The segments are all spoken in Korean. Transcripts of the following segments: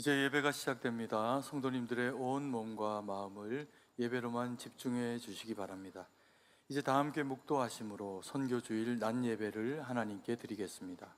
이제 예배가 시작됩니다. 성도님들의 온 몸과 마음을 예배로만 집중해 주시기 바랍니다. 이제 다 함께 묵도하심으로 선교주일 낮 예배를 하나님께 드리겠습니다.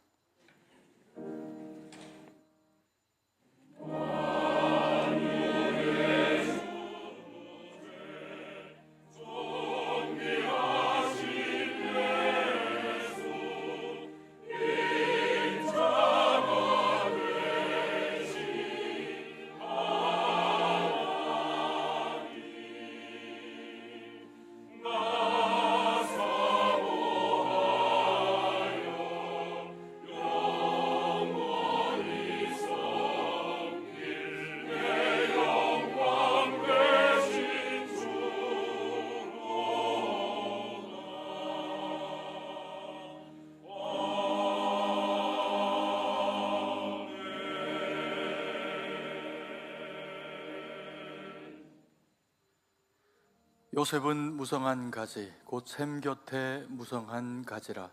요셉은 무성한 가지 곧 샘 곁에 무성한 가지라.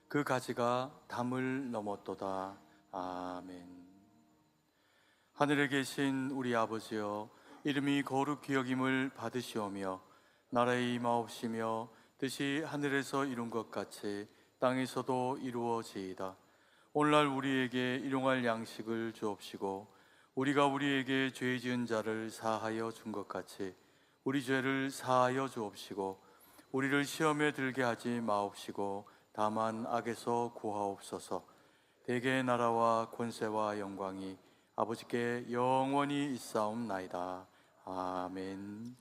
그 가지가 담을 넘었도다. 아멘. 하늘에 계신 우리 아버지여, 이름이 거룩히 여김을 받으시오며 나라의 임하옵시며 뜻이 하늘에서 이룬 것 같이 땅에서도 이루어지이다. 오늘날 우리에게 일용할 양식을 주옵시고 우리가 우리에게 죄 지은 자를 사하여 준 것 같이 우리 죄를 사하여 주옵시고 우리를 시험에 들게 하지 마옵시고 다만 악에서 구하옵소서. 대개의 나라와 권세와 영광이 아버지께 영원히 있사옵나이다. 아멘.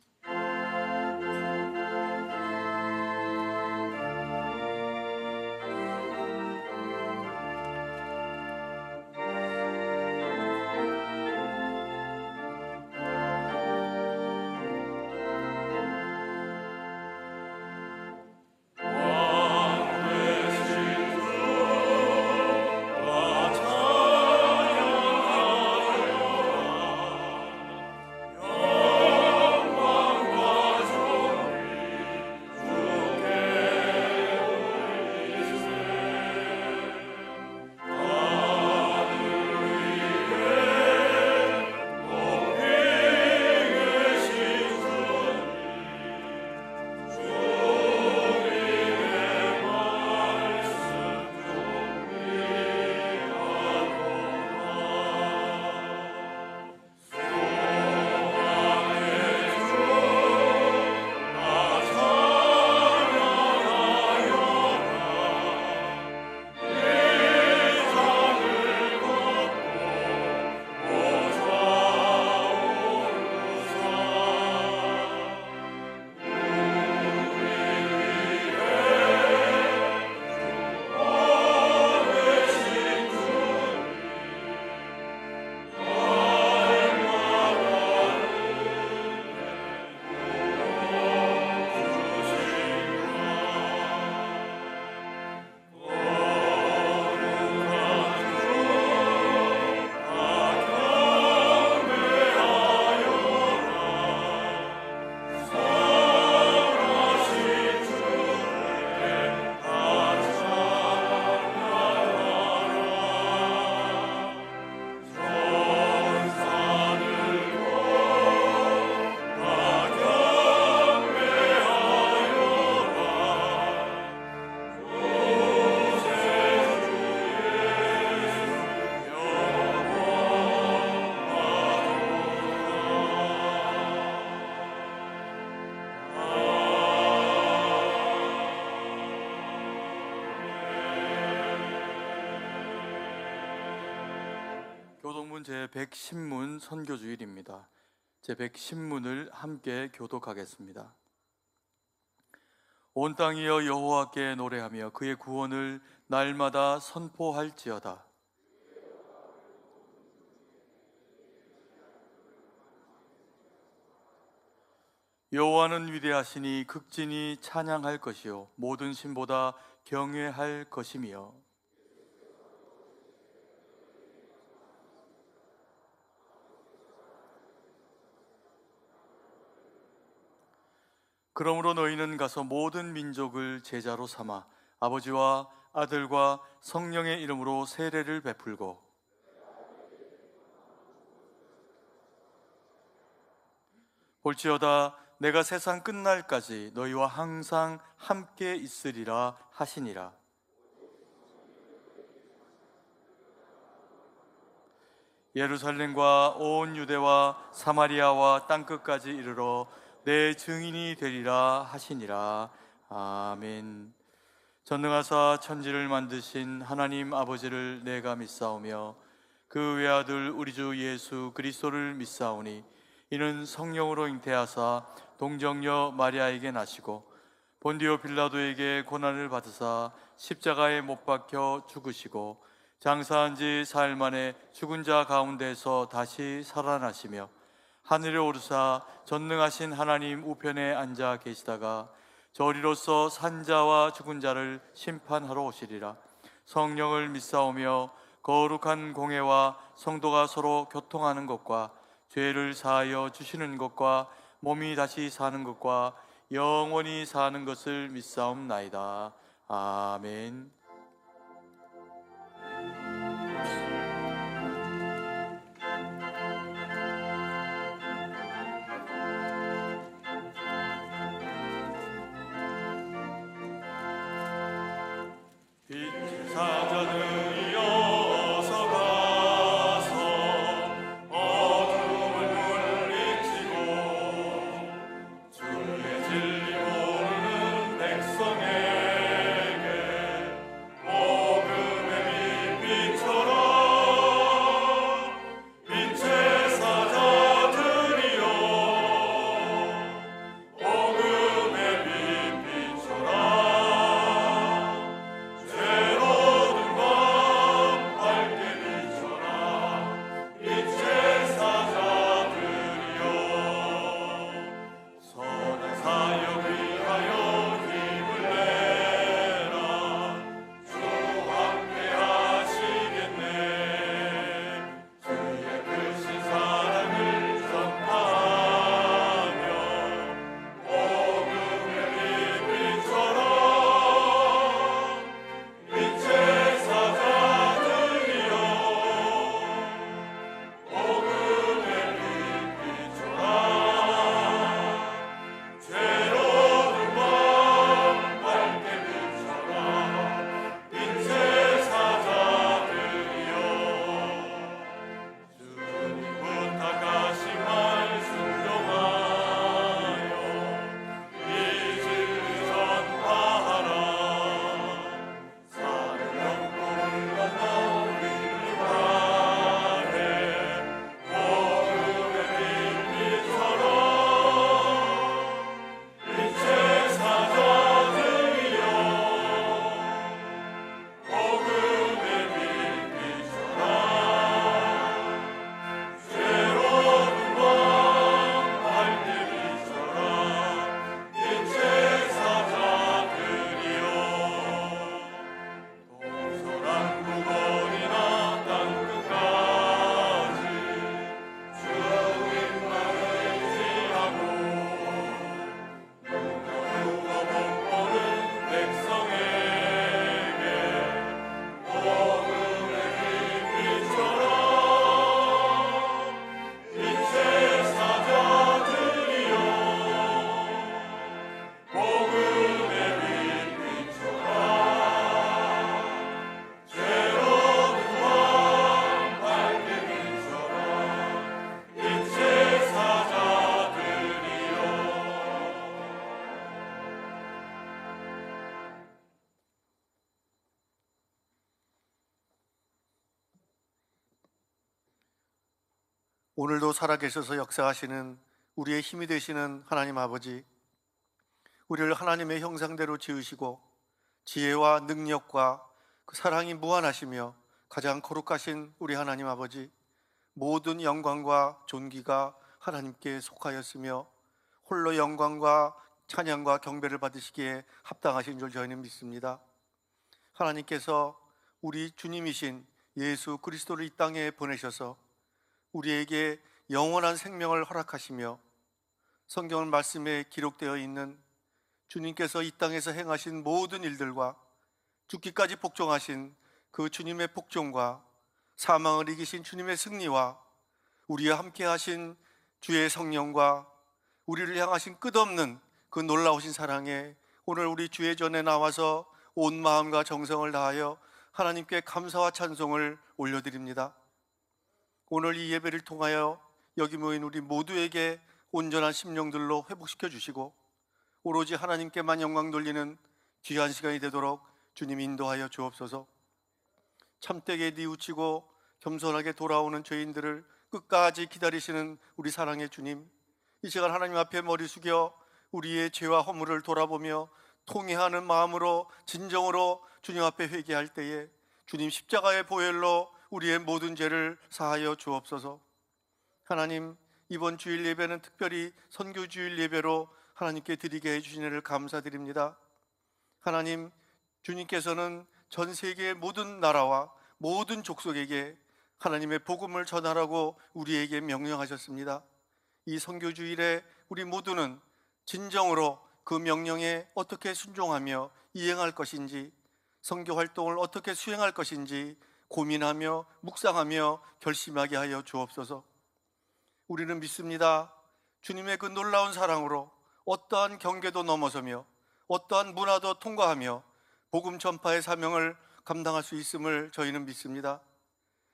교독문 제110문 선교주일입니다. 제110문을 함께 교독하겠습니다. 온 땅이여 여호와께 노래하며 그의 구원을 날마다 선포할지어다. 여호와는 위대하시니 극진히 찬양할 것이요 모든 신보다 경외할 것이며 그러므로 너희는 가서 모든 민족을 제자로 삼아 아버지와 아들과 성령의 이름으로 세례를 베풀고 볼지어다 내가 세상 끝날까지 너희와 항상 함께 있으리라 하시니라. 예루살렘과 온 유대와 사마리아와 땅끝까지 이르러 내 증인이 되리라 하시니라. 아멘. 전능하사 천지를 만드신 하나님 아버지를 내가 믿사오며 그 외아들 우리 주 예수 그리스도를 믿사오니 이는 성령으로 잉태하사 동정녀 마리아에게 나시고 본디오 빌라도에게 고난을 받으사 십자가에 못 박혀 죽으시고 장사한 지 사흘 만에 죽은 자 가운데서 다시 살아나시며 하늘에 오르사 전능하신 하나님 우편에 앉아 계시다가 저리로서 산자와 죽은 자를 심판하러 오시리라. 성령을 믿사오며 거룩한 공회와 성도가 서로 교통하는 것과 죄를 사하여 주시는 것과 몸이 다시 사는 것과 영원히 사는 것을 믿사옵나이다. 아멘. 빛의 사자들이 어서 가서 어둠을 물리치고 주의 진리 모르는 백성에게 복음의 빛비춰라. 빛의 사자들이여 복음의 빛비춰라. 오늘도 살아계셔서 역사하시는 우리의 힘이 되시는 하나님 아버지, 우리를 하나님의 형상대로 지으시고 지혜와 능력과 그 사랑이 무한하시며 가장 거룩하신 우리 하나님 아버지, 모든 영광과 존귀가 하나님께 속하였으며 홀로 영광과 찬양과 경배를 받으시기에 합당하신 줄 저희는 믿습니다. 하나님께서 우리 주님이신 예수 그리스도를 이 땅에 보내셔서 우리에게 영원한 생명을 허락하시며 성경 말씀에 기록되어 있는 주님께서 이 땅에서 행하신 모든 일들과 죽기까지 복종하신 그 주님의 복종과 사망을 이기신 주님의 승리와 우리와 함께 하신 주의 성령과 우리를 향하신 끝없는 그 놀라우신 사랑에 오늘 우리 주의 전에 나와서 온 마음과 정성을 다하여 하나님께 감사와 찬송을 올려드립니다. 오늘 이 예배를 통하여 여기 모인 우리 모두에게 온전한 심령들로 회복시켜 주시고 오로지 하나님께만 영광 돌리는 귀한 시간이 되도록 주님 인도하여 주옵소서. 참되게 뉘우치고 겸손하게 돌아오는 죄인들을 끝까지 기다리시는 우리 사랑의 주님, 이 시간 하나님 앞에 머리 숙여 우리의 죄와 허물을 돌아보며 통회하는 마음으로 진정으로 주님 앞에 회개할 때에 주님 십자가의 보혈로 우리의 모든 죄를 사하여 주옵소서. 하나님, 이번 주일 예배는 특별히 선교주일 예배로 하나님께 드리게 해주신 일을 감사드립니다. 하나님, 주님께서는 전 세계의 모든 나라와 모든 족속에게 하나님의 복음을 전하라고 우리에게 명령하셨습니다. 이 선교주일에 우리 모두는 진정으로 그 명령에 어떻게 순종하며 이행할 것인지, 선교 활동을 어떻게 수행할 것인지 고민하며 묵상하며 결심하게 하여 주옵소서. 우리는 믿습니다. 주님의 그 놀라운 사랑으로 어떠한 경계도 넘어서며 어떠한 문화도 통과하며 복음 전파의 사명을 감당할 수 있음을 저희는 믿습니다.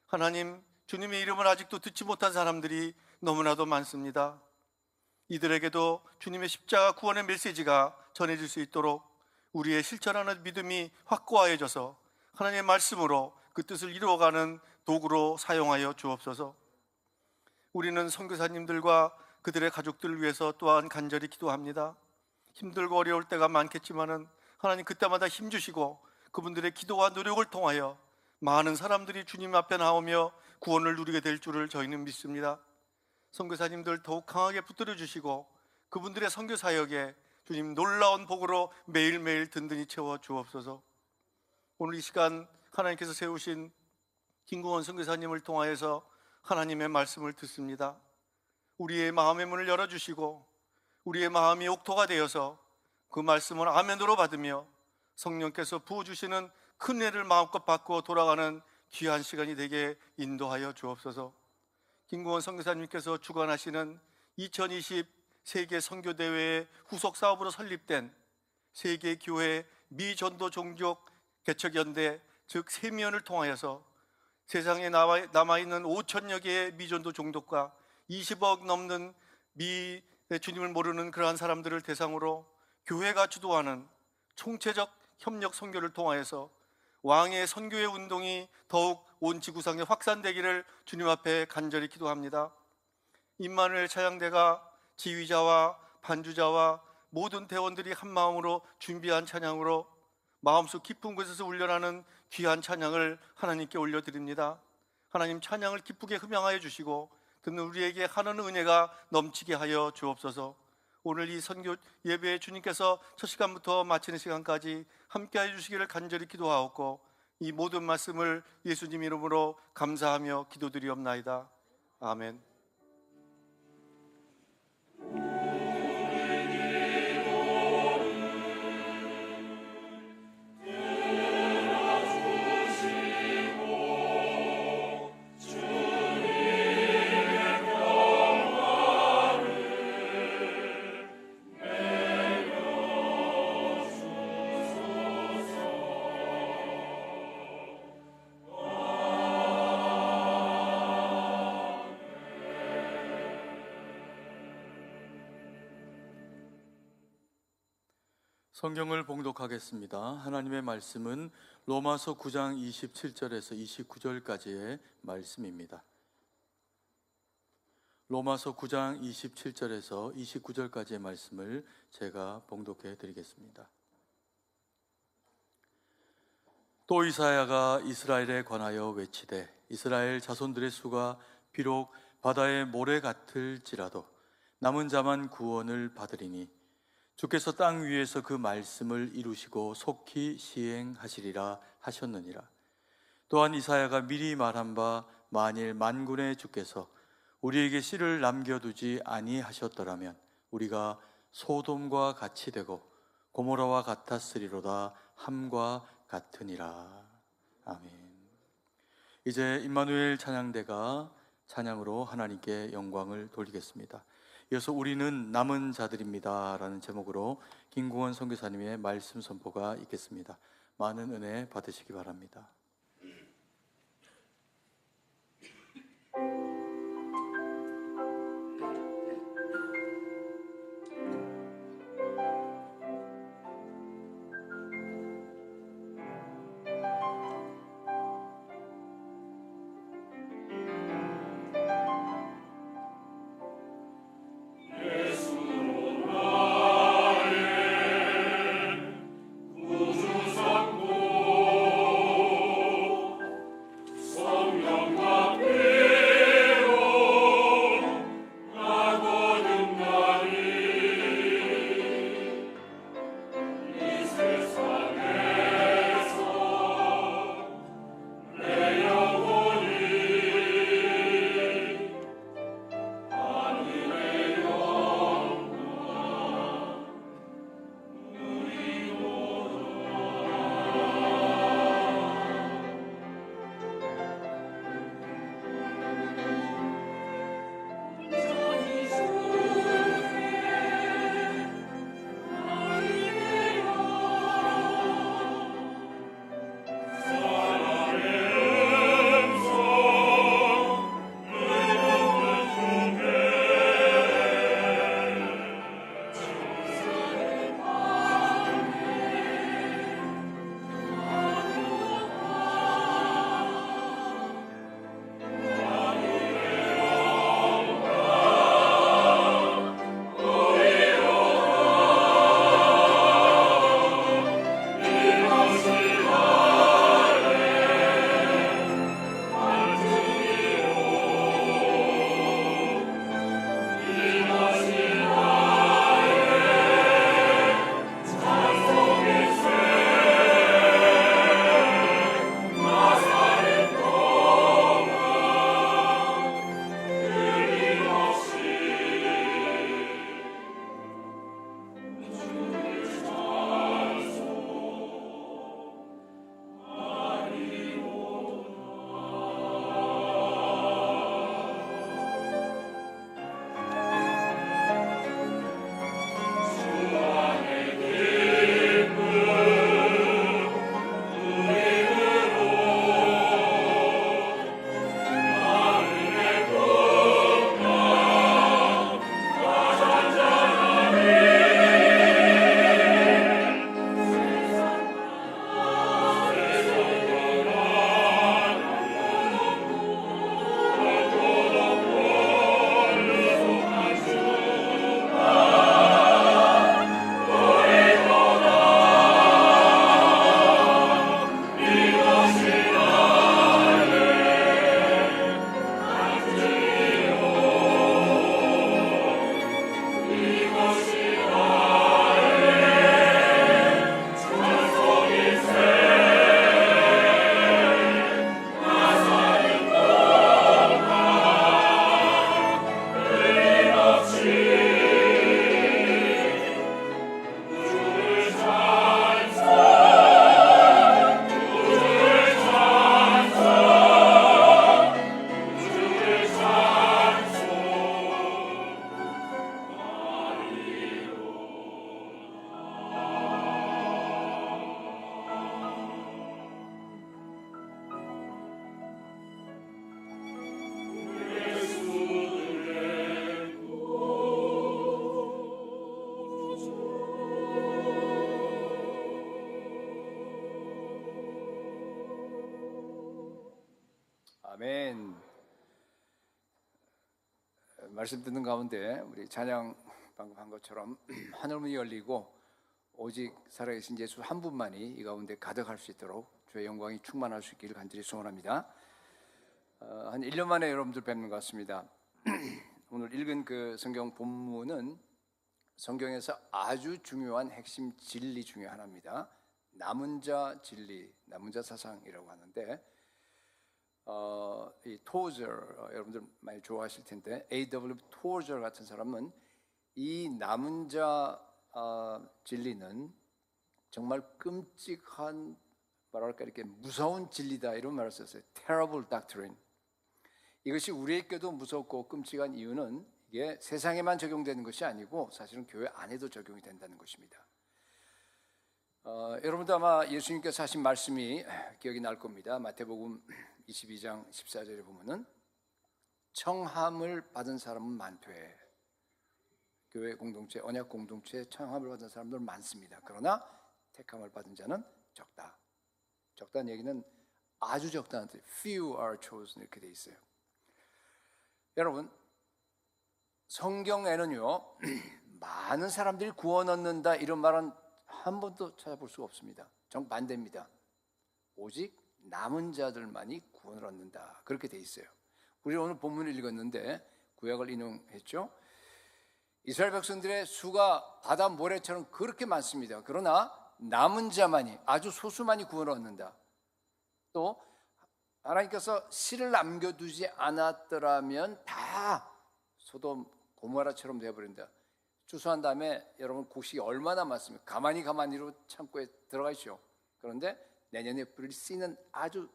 하나님, 주님의 이름을 아직도 듣지 못한 사람들이 너무나도 많습니다. 이들에게도 주님의 십자가 구원의 메시지가 전해질 수 있도록 우리의 실천하는 믿음이 확고해져서 하나님의 말씀으로 그 뜻을 이루어가는 도구로 사용하여 주옵소서. 우리는 선교사님들과 그들의 가족들을 위해서 또한 간절히 기도합니다. 힘들고 어려울 때가 많겠지만은 하나님 그때마다 힘주시고 그분들의 기도와 노력을 통하여 많은 사람들이 주님 앞에 나오며 구원을 누리게 될 줄을 저희는 믿습니다. 선교사님들 더욱 강하게 붙들어 주시고 그분들의 선교 사역에 주님 놀라운 복으로 매일매일 든든히 채워 주옵소서. 오늘 이 시간 하나님께서 세우신 김구원 선교사님을 통하여서 하나님의 말씀을 듣습니다. 우리의 마음의 문을 열어주시고 우리의 마음이 옥토가 되어서 그 말씀을 아멘으로 받으며 성령께서 부어주시는 큰 은혜를 마음껏 받고 돌아가는 귀한 시간이 되게 인도하여 주옵소서. 김구원 선교사님께서 주관하시는 2020 세계 선교대회의 후속 사업으로 설립된 세계교회 미전도 종족 개척연대, 즉 세미연을 통하여서 세상에 남아있는 5천여 개의 미전도 종족과 20억 넘는 주님을 모르는 그러한 사람들을 대상으로 교회가 주도하는 총체적 협력 선교를 통하여서 왕의 선교의 운동이 더욱 온 지구상에 확산되기를 주님 앞에 간절히 기도합니다. 임마누엘 찬양대가 지휘자와 반주자와 모든 대원들이 한 마음으로 준비한 찬양으로 마음속 깊은 곳에서 울려나는 귀한 찬양을 하나님께 올려드립니다. 하나님, 찬양을 기쁘게 흠양하여 주시고 듣는 우리에게 하나님의 은혜가 넘치게 하여 주옵소서. 오늘 이 선교 예배에 주님께서 첫 시간부터 마치는 시간까지 함께하여 주시기를 간절히 기도하옵고 이 모든 말씀을 예수님 이름으로 감사하며 기도드리옵나이다. 아멘. 성경을 봉독하겠습니다. 하나님의 말씀은 로마서 9장 27절에서 29절까지의 말씀입니다. 로마서 9장 27절에서 29절까지의 말씀을 제가 봉독해 드리겠습니다. 또 이사야가 이스라엘에 관하여 외치되 이스라엘 자손들의 수가 비록 바다의 모래 같을지라도 남은 자만 구원을 받으리니 주께서 땅 위에서 그 말씀을 이루시고 속히 시행하시리라 하셨느니라. 또한 이사야가 미리 말한 바 만일 만군의 주께서 우리에게 씨를 남겨두지 아니하셨더라면 우리가 소돔과 같이 되고 고모라와 같았으리로다 함과 같으니라. 아멘. 이제 임마누엘 찬양대가 찬양으로 하나님께 영광을 돌리겠습니다. 이어서 우리는 남은 자들입니다 라는 제목으로 김구원 선교사님의 말씀 선포가 있겠습니다. 많은 은혜 받으시기 바랍니다. 아멘. 말씀 듣는 가운데 우리 찬양 방금 한 것처럼 하늘문이 열리고 오직 살아계신 예수 한 분만이 이 가운데 가득할 수 있도록 주의 영광이 충만할 수 있기를 간절히 소원합니다. 한 1년 만에 여러분들 뵙는 것 같습니다. 오늘 읽은 그 성경 본문은 성경에서 아주 중요한 핵심 진리 중에 하나입니다. 남은 자 진리, 남은 자 사상이라고 하는데 이 토저 여러분들 많이 좋아하실 텐데 A.W. 토저 같은 사람은 이 남은 자 진리는 정말 끔찍한 뭐랄까 이렇게 무서운 진리다 이런 말을 썼어요. Terrible doctrine. 이것이 우리에게도 무섭고 끔찍한 이유는 이게 세상에만 적용되는 것이 아니고 사실은 교회 안에도 적용이 된다는 것입니다. 여러분도 아마 예수님께서 하신 말씀이 기억이 날 겁니다. 마태복음 22장 14절에 보면은 청함을 받은 사람은 많되, 교회 공동체, 언약 공동체에 청함을 받은 사람들 많습니다. 그러나 택함을 받은 자는 적다. 적다는 얘기는 아주 적다는 뜻, few are chosen 이렇게 돼 있어요. 여러분, 성경에는요 많은 사람들이 구원 얻는다 이런 말은 한 번도 찾아볼 수가 없습니다. 정반대입니다. 오직 남은 자들만이 구원을 얻는다 그렇게 돼 있어요. 우리 오늘 본문을 읽었는데 구약을 인용했죠. 이스라엘 백성들의 수가 바다 모래처럼 그렇게 많습니다. 그러나 남은 자만이, 아주 소수만이 구원을 얻는다. 또 하나님께서 씨를 남겨두지 않았더라면 다 소돔 고모라처럼 되어버린다. 추수한 다음에 여러분 곡식이 얼마나 많습니까? 가만히로 창고에 들어가시오. 그런데 내년에 뿌릴 씨는 아주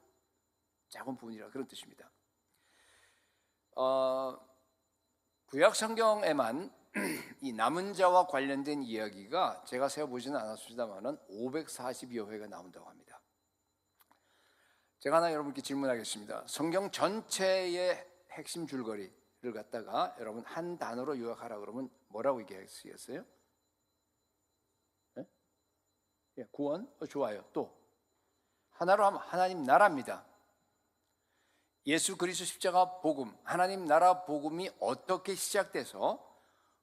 작은 부분이라 그런 뜻입니다. 구약 성경에만 이 남은 자와 관련된 이야기가 제가 세어보지는 않았습니다만은 540여 회가 나온다고 합니다. 제가 하나 여러분께 질문하겠습니다. 성경 전체의 핵심 줄거리를 갖다가 여러분 한 단어로 요약하라 그러면 뭐라고 얘기하시겠어요? 네? 구원? 좋아요. 또 하나로 하면 하나님 나라입니다. 예수 그리스도 십자가 복음, 하나님 나라 복음이 어떻게 시작돼서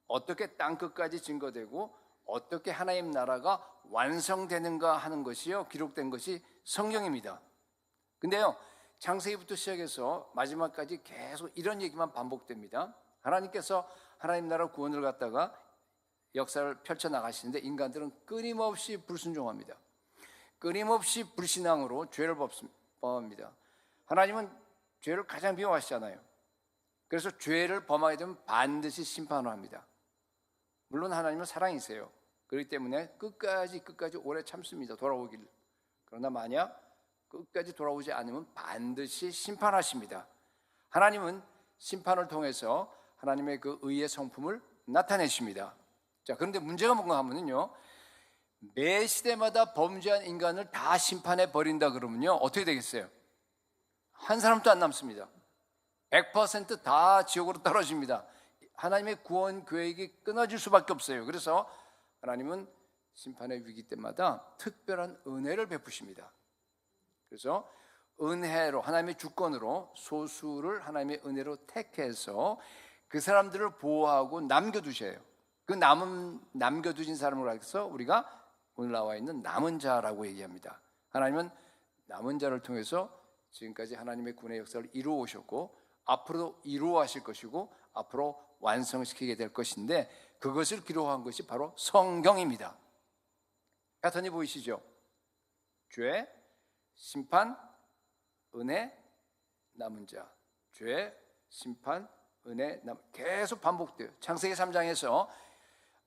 어떻게 땅끝까지 증거되고 어떻게 하나님 나라가 완성되는가 하는 것이요 기록된 것이 성경입니다. 근데요 창세기부터 시작해서 마지막까지 계속 이런 얘기만 반복됩니다. 하나님께서 하나님 나라 구원을 갖다가 역사를 펼쳐나가시는데 인간들은 끊임없이 불순종합니다. 끊임없이 불신앙으로 죄를 범합니다. 하나님은 죄를 가장 미워하시잖아요. 그래서 죄를 범하게 되면 반드시 심판을 합니다. 물론 하나님은 사랑이세요. 그렇기 때문에 끝까지 오래 참습니다. 돌아오길. 그러나 만약 끝까지 돌아오지 않으면 반드시 심판하십니다. 하나님은 심판을 통해서 하나님의 그 의의 성품을 나타내십니다. 자, 그런데 문제가 뭔가 하면요, 매 시대마다 범죄한 인간을 다 심판해 버린다 그러면요 어떻게 되겠어요? 한 사람도 안 남습니다. 100% 지옥으로 떨어집니다. 하나님의 구원 계획이 끊어질 수밖에 없어요. 그래서 하나님은 심판의 위기 때마다 특별한 은혜를 베푸십니다. 그래서 은혜로, 하나님의 주권으로 소수를 하나님의 은혜로 택해서 그 사람들을 보호하고 남겨두셔요. 그 남겨두신 사람으로 해서 우리가 오늘 나와 있는 남은 자라고 얘기합니다. 하나님은 남은 자를 통해서 지금까지 하나님의 구원의 역사를 이루어 오셨고 앞으로도 이루어 하실 것이고 앞으로 완성시키게 될 것인데 그것을 기록한 것이 바로 성경입니다. 패턴이 보이시죠? 죄, 심판, 은혜, 남은 자. 죄, 심판, 은혜, 계속 반복돼요. 창세기 3장에서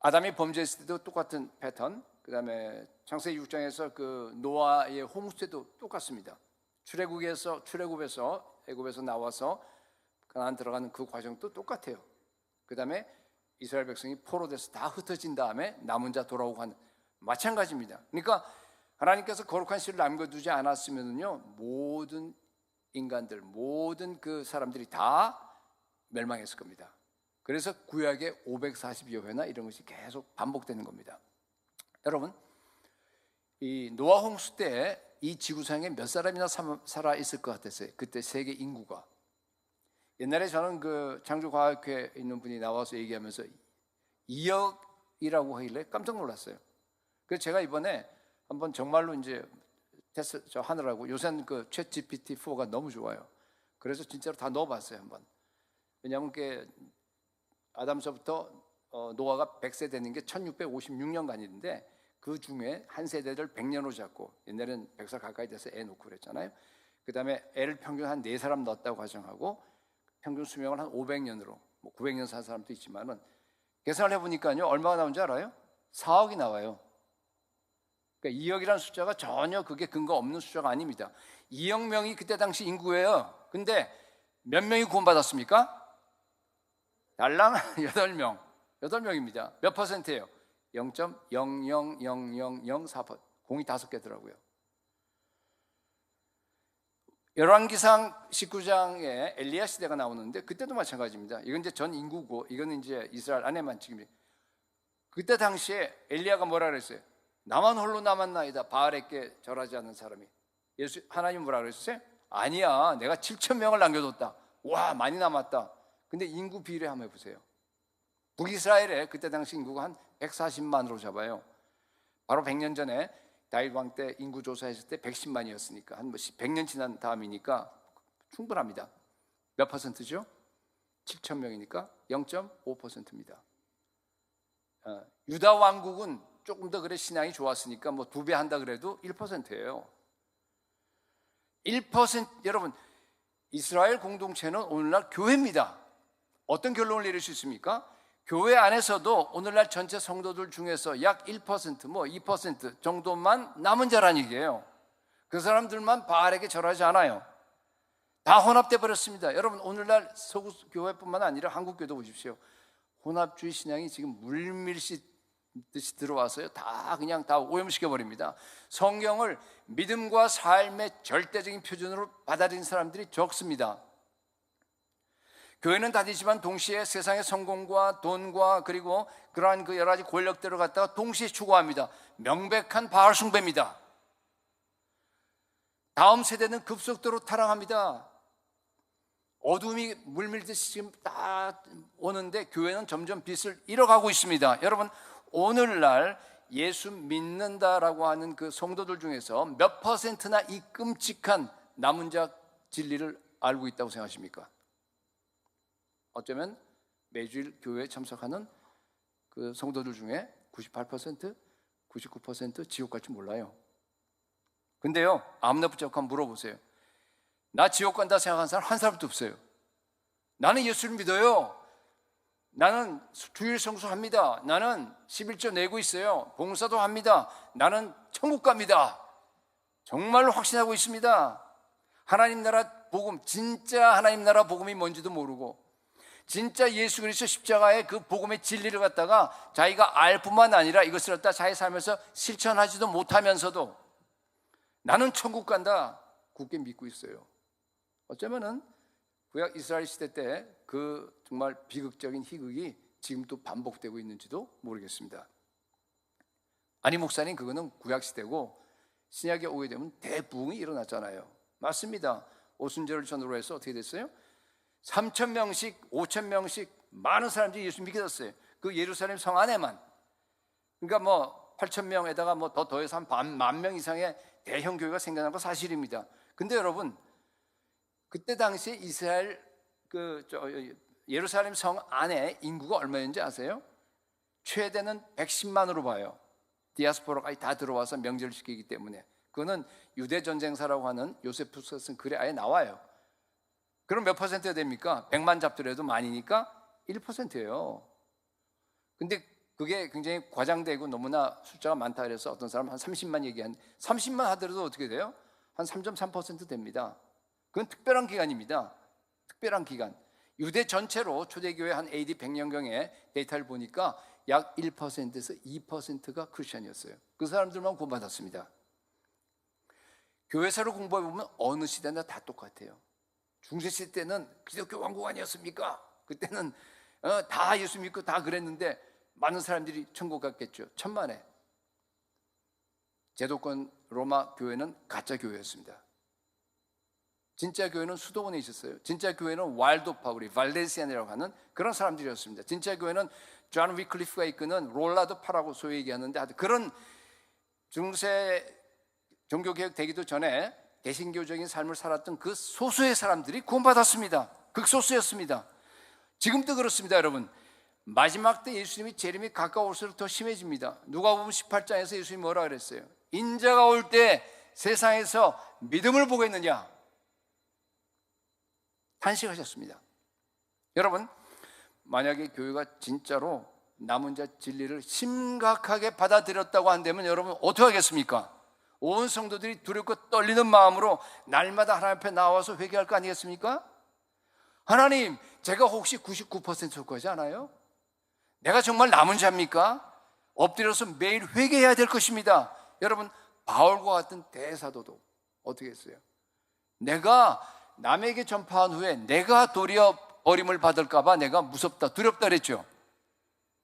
아담이 범죄했을 때도 똑같은 패턴, 그 다음에 창세기 6장에서 그 노아의 홍수 때도 똑같습니다. 출애굽에서 애굽에서 나와서 가나안 들어가는 그 과정도 똑같아요. 그 다음에 이스라엘 백성이 포로돼서 다 흩어진 다음에 남은 자 돌아오고 하는 마찬가지입니다. 그러니까 하나님께서 거룩한 씨를 남겨두지 않았으면요 모든 인간들, 모든 그 사람들이 다 멸망했을 겁니다. 그래서 구약에 540여 회나 이런 것이 계속 반복되는 겁니다. 여러분, 이 노아 홍수 때 이 지구상에 몇 사람이나 살아 있을 것 같았어요. 그때 세계 인구가. 옛날에 저는 그 창조과학회에 있는 분이 나와서 얘기하면서 2억이라고 하길래 깜짝 놀랐어요. 그래서 제가 이번에 한번 정말로 이제 테스트 하느라고, 요새는 그 챗 GPT-4가 너무 좋아요. 그래서 진짜로 다 넣어봤어요 한번. 왜냐하면 그 아담서부터 노아가 100세 되는 게 1656년간인데 그 중에 한 세대를 100년으로 잡고, 옛날에는 100살 가까이 돼서 애 놓고 그랬잖아요. 그 다음에 애를 평균 한 4사람 넣었다고 가정하고 평균 수명을 한 500년으로, 뭐 900년 산 사람도 있지만은 계산을 해보니까요 얼마가 나온지 알아요? 4억이 나와요. 그러니까 2억이라는 숫자가 전혀 그게 근거 없는 숫자가 아닙니다. 2억 명이 그때 당시 인구예요. 근데 몇 명이 구원받았습니까? 달랑 8명, 8명입니다. 몇 퍼센트예요? 0.00004%. 공이 5개더라고요. 열왕기상 19장에 엘리야 시대가 나오는데 그때도 마찬가지입니다. 이건 이제 전 인구고 이거는 이제 이스라엘 안에만 지금. 그때 당시에 엘리야가 뭐라 그랬어요? 나만 홀로 남았나이다. 바알에게 절하지 않는 사람이. 하나님 뭐라 그랬어요? 아니야, 내가 7,000명을 남겨뒀다. 와, 많이 남았다. 근데 인구 비례 한번 해보세요. 북이스라엘에 그때 당시 인구가 한 140만으로 잡아요. 바로 100년 전에 다윗 왕 때 인구 조사했을 때 110만이었으니까 한 100년 지난 다음이니까 충분합니다. 몇 퍼센트죠? 7,000명이니까 0.5%입니다. 유다 왕국은 조금 더 그래 신앙이 좋았으니까 뭐 2배 한다 그래도 1%예요. 1% 여러분, 이스라엘 공동체는 오늘날 교회입니다. 어떤 결론을 내릴 수 있습니까? 교회 안에서도 오늘날 전체 성도들 중에서 약 1%, 뭐 2% 정도만 남은 자라는 얘기예요. 그 사람들만 바알에게 절하지 않아요. 다 혼합돼 버렸습니다. 여러분, 오늘날 서구 교회뿐만 아니라 한국 교회도 보십시오. 혼합주의 신앙이 지금 물밀듯이 들어와서요. 그냥 다 오염시켜 버립니다. 성경을 믿음과 삶의 절대적인 표준으로 받아들인 사람들이 적습니다. 교회는 다니지만 동시에 세상의 성공과 돈과 그리고 그러한 그 여러 가지 권력들을 갖다가 동시에 추구합니다. 명백한 바알 숭배입니다. 다음 세대는 급속도로 타락합니다. 어둠이 물밀듯이 지금 다 오는데 교회는 점점 빛을 잃어가고 있습니다. 여러분, 오늘날 예수 믿는다라고 하는 그 성도들 중에서 몇 퍼센트나 이 끔찍한 남은 자 진리를 알고 있다고 생각하십니까? 어쩌면 매주일 교회에 참석하는 그 성도들 중에 98%, 99% 지옥 갈 줄 몰라요. 근데요, 아무나 붙잡고 한번 물어보세요. 나 지옥 간다 생각하는 사람 한 사람도 없어요. 나는 예수를 믿어요. 나는 주일 성수합니다. 나는 11조 내고 있어요. 봉사도 합니다. 나는 천국 갑니다. 정말로 확신하고 있습니다. 하나님 나라 복음, 진짜 하나님 나라 복음이 뭔지도 모르고 진짜 예수 그리스도 십자가의 그 복음의 진리를 갖다가 자기가 알 뿐만 아니라 이것을 갖다 자기 삶에서 실천하지도 못하면서도 나는 천국 간다 굳게 믿고 있어요. 어쩌면은 구약 이스라엘 시대 때 그 정말 비극적인 희극이 지금 또 반복되고 있는지도 모르겠습니다. 아니 목사님, 그거는 구약 시대고 신약에 오게 되면 대부흥이 일어났잖아요. 맞습니다. 오순절을 전후로 해서 어떻게 됐어요? 3,000명씩 5,000명씩 많은 사람들이 예수 믿게 됐어요. 그 예루살렘 성 안에만. 그러니까 뭐 8,000명에다가 뭐 더해서 한 10,000명 이상의 대형 교회가 생겨난 건 사실입니다. 근데 여러분, 그때 당시에 이스라엘 예루살렘 성 안에 인구가 얼마였는지 아세요? 최대는 110만으로 봐요. 디아스포라가 다 들어와서 명절을 지키기 때문에. 그거는 유대 전쟁사라고 하는 요세푸스가 쓴 글에 아예 나와요. 그럼 몇 퍼센트가 됩니까? 100만 잡더라도 많이니까 1%예요. 근데 그게 굉장히 과장되고 너무나 숫자가 많다 그래서 어떤 사람은 한 30만 얘기한 30만 하더라도 어떻게 돼요? 한 3.3% 됩니다. 그건 특별한 기간입니다. 특별한 기간. 유대 전체로 초대교회 한 AD 100년경에 데이터를 보니까 약 1%에서 2%가 크리스천이었어요. 그 사람들만 구원받았습니다. 교회사를 공부해보면 어느 시대나 다 똑같아요. 중세시대 때는 기독교 왕국 아니었습니까? 그때는 다 예수 믿고 다 그랬는데 많은 사람들이 천국 갔겠죠. 천만에. 제도권 로마 교회는 가짜 교회였습니다. 진짜 교회는 수도원에 있었어요. 진짜 교회는 와일드파, 우리 발렌시안이라고 하는 그런 사람들이었습니다. 진짜 교회는 존 위클리프가 이끄는 롤라드 파라고 소위 얘기하는데 그런 중세 종교개혁 되기도 전에 개신교적인 삶을 살았던 그 소수의 사람들이 구원받았습니다. 극소수였습니다. 지금도 그렇습니다, 여러분. 마지막 때 예수님이 재림이 가까울수록 더 심해집니다. 누가복음 18장에서 예수님이 뭐라 그랬어요? 인자가 올 때 세상에서 믿음을 보겠느냐? 탄식하셨습니다. 여러분, 만약에 교회가 진짜로 남은 자 진리를 심각하게 받아들였다고 한다면 여러분 어떻게 하겠습니까? 온 성도들이 두렵고 떨리는 마음으로 날마다 하나님 앞에 나와서 회개할 거 아니겠습니까? 하나님, 제가 혹시 99% 속하지 않아요? 내가 정말 남은 자입니까? 엎드려서 매일 회개해야 될 것입니다. 여러분, 바울과 같은 대사도도 어떻게 했어요? 내가 남에게 전파한 후에 내가 도리어 버림을 받을까 봐 내가 무섭다, 두렵다 그랬죠.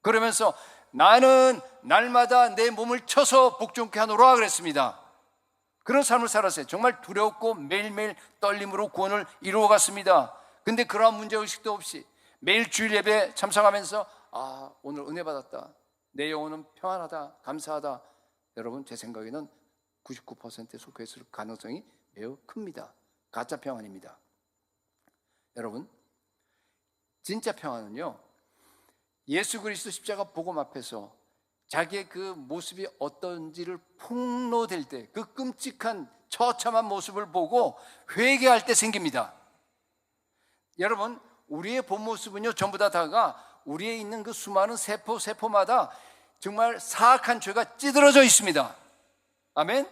그러면서 나는 날마다 내 몸을 쳐서 복종케 하노라 그랬습니다. 그런 삶을 살았어요. 정말 두렵고 매일매일 떨림으로 구원을 이루어갔습니다. 근데 그러한 문제의식도 없이 매일 주일 예배 참석하면서 오늘 은혜 받았다, 내 영혼은 평안하다, 감사하다. 여러분, 제 생각에는 99%에 속해 있을 가능성이 매우 큽니다. 가짜 평안입니다. 여러분, 진짜 평안은요, 예수 그리스도 십자가 복음 앞에서 자기의 그 모습이 어떤지를 폭로될 때, 그 끔찍한 처참한 모습을 보고 회개할 때 생깁니다. 여러분, 우리의 본 모습은요, 전부 다가 우리에 있는 그 수많은 세포마다 정말 사악한 죄가 찌들어져 있습니다. 아멘?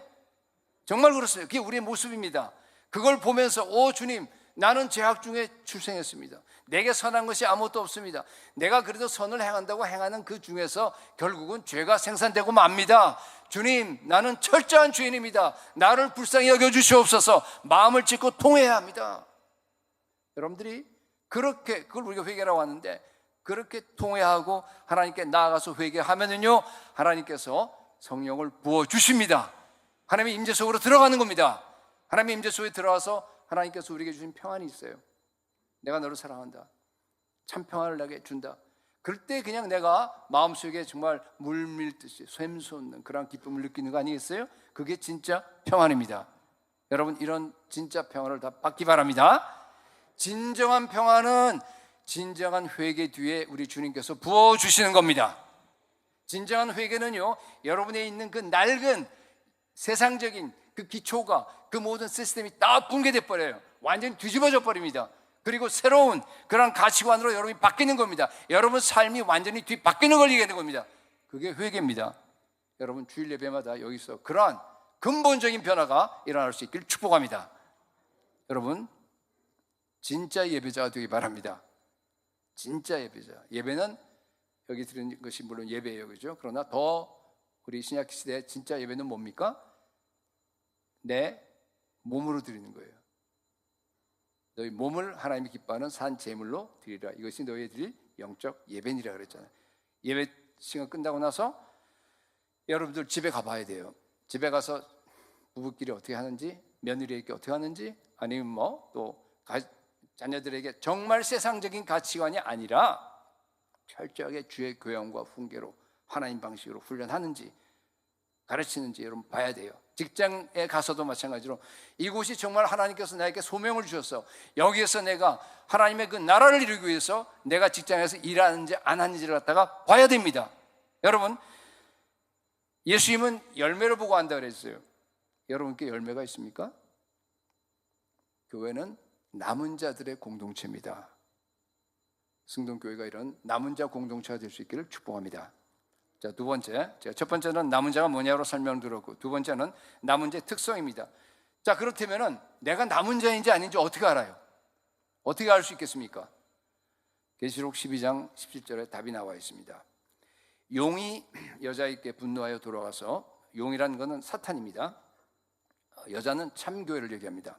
정말 그렇습니다. 그게 우리의 모습입니다. 그걸 보면서 주님, 나는 죄악 중에 출생했습니다. 내게 선한 것이 아무것도 없습니다. 내가 그래도 선을 행한다고 행하는 그 중에서 결국은 죄가 생산되고 맙니다. 주님, 나는 철저한 죄인입니다. 나를 불쌍히 여겨주시옵소서. 마음을 찢고 통회해야 합니다. 여러분들이 그렇게, 그걸 우리가 회개라고 하는데, 그렇게 통회하고 하나님께 나아가서 회개하면은요, 하나님께서 성령을 부어주십니다. 하나님의 임재 속으로 들어가는 겁니다. 하나님의 임재 속에 들어와서 하나님께서 우리에게 주신 평안이 있어요. 내가 너를 사랑한다, 참 평안을 내게 준다. 그럴 때 그냥 내가 마음속에 정말 물 밀듯이 샘솟는 그런 기쁨을 느끼는 거 아니겠어요? 그게 진짜 평안입니다. 여러분, 이런 진짜 평안을 다 받기 바랍니다. 진정한 평안은 진정한 회개 뒤에 우리 주님께서 부어주시는 겁니다. 진정한 회개는요, 여러분에 있는 그 낡은 세상적인 그 기초가, 그 모든 시스템이 다 붕괴돼 버려요. 완전히 뒤집어져 버립니다. 그리고 새로운 그런 가치관으로 여러분이 바뀌는 겁니다. 여러분 삶이 완전히 뒤바뀌는 걸 얘기하는 겁니다. 그게 회개입니다. 여러분, 주일 예배마다 여기서 그러한 근본적인 변화가 일어날 수 있기를 축복합니다. 여러분, 진짜 예배자가 되기 바랍니다. 진짜 예배자. 예배는 여기 드리는 것이 물론 예배예요, 그죠? 그러나 더 우리 신약 시대의 진짜 예배는 뭡니까? 내 몸으로 드리는 거예요. 너희 몸을 하나님이 기뻐하는 산 제물로 드리라. 이것이 너희의 드릴 영적 예배니라 그랬잖아요. 예배 시간 끝나고 나서 여러분들 집에 가봐야 돼요. 집에 가서 부부끼리 어떻게 하는지, 며느리에게 어떻게 하는지, 아니면 또 자녀들에게 정말 세상적인 가치관이 아니라 철저하게 주의 교양과 훈계로 하나님 방식으로 훈련하는지, 가르치는지 여러분 봐야 돼요. 직장에 가서도 마찬가지로 이곳이 정말 하나님께서 나에게 소명을 주셔서 여기에서 내가 하나님의 그 나라를 이루기 위해서 내가 직장에서 일하는지 안 하는지를 갖다가 봐야 됩니다. 여러분, 예수님은 열매를 보고 한다 그랬어요. 여러분께 열매가 있습니까? 교회는 남은 자들의 공동체입니다. 승동교회가 이런 남은 자 공동체가 될 수 있기를 축복합니다. 자, 두 번째, 제가 첫 번째는 남은 자가 뭐냐로 설명드렸고, 두 번째는 남은 자의 특성입니다. 자, 그렇다면은 내가 남은 자인지 아닌지 어떻게 알아요? 어떻게 알 수 있겠습니까? 계시록 12장 17절에 답이 나와 있습니다. 용이 여자에게 분노하여 돌아와서, 용이라는 것은 사탄입니다. 여자는 참교회를 얘기합니다.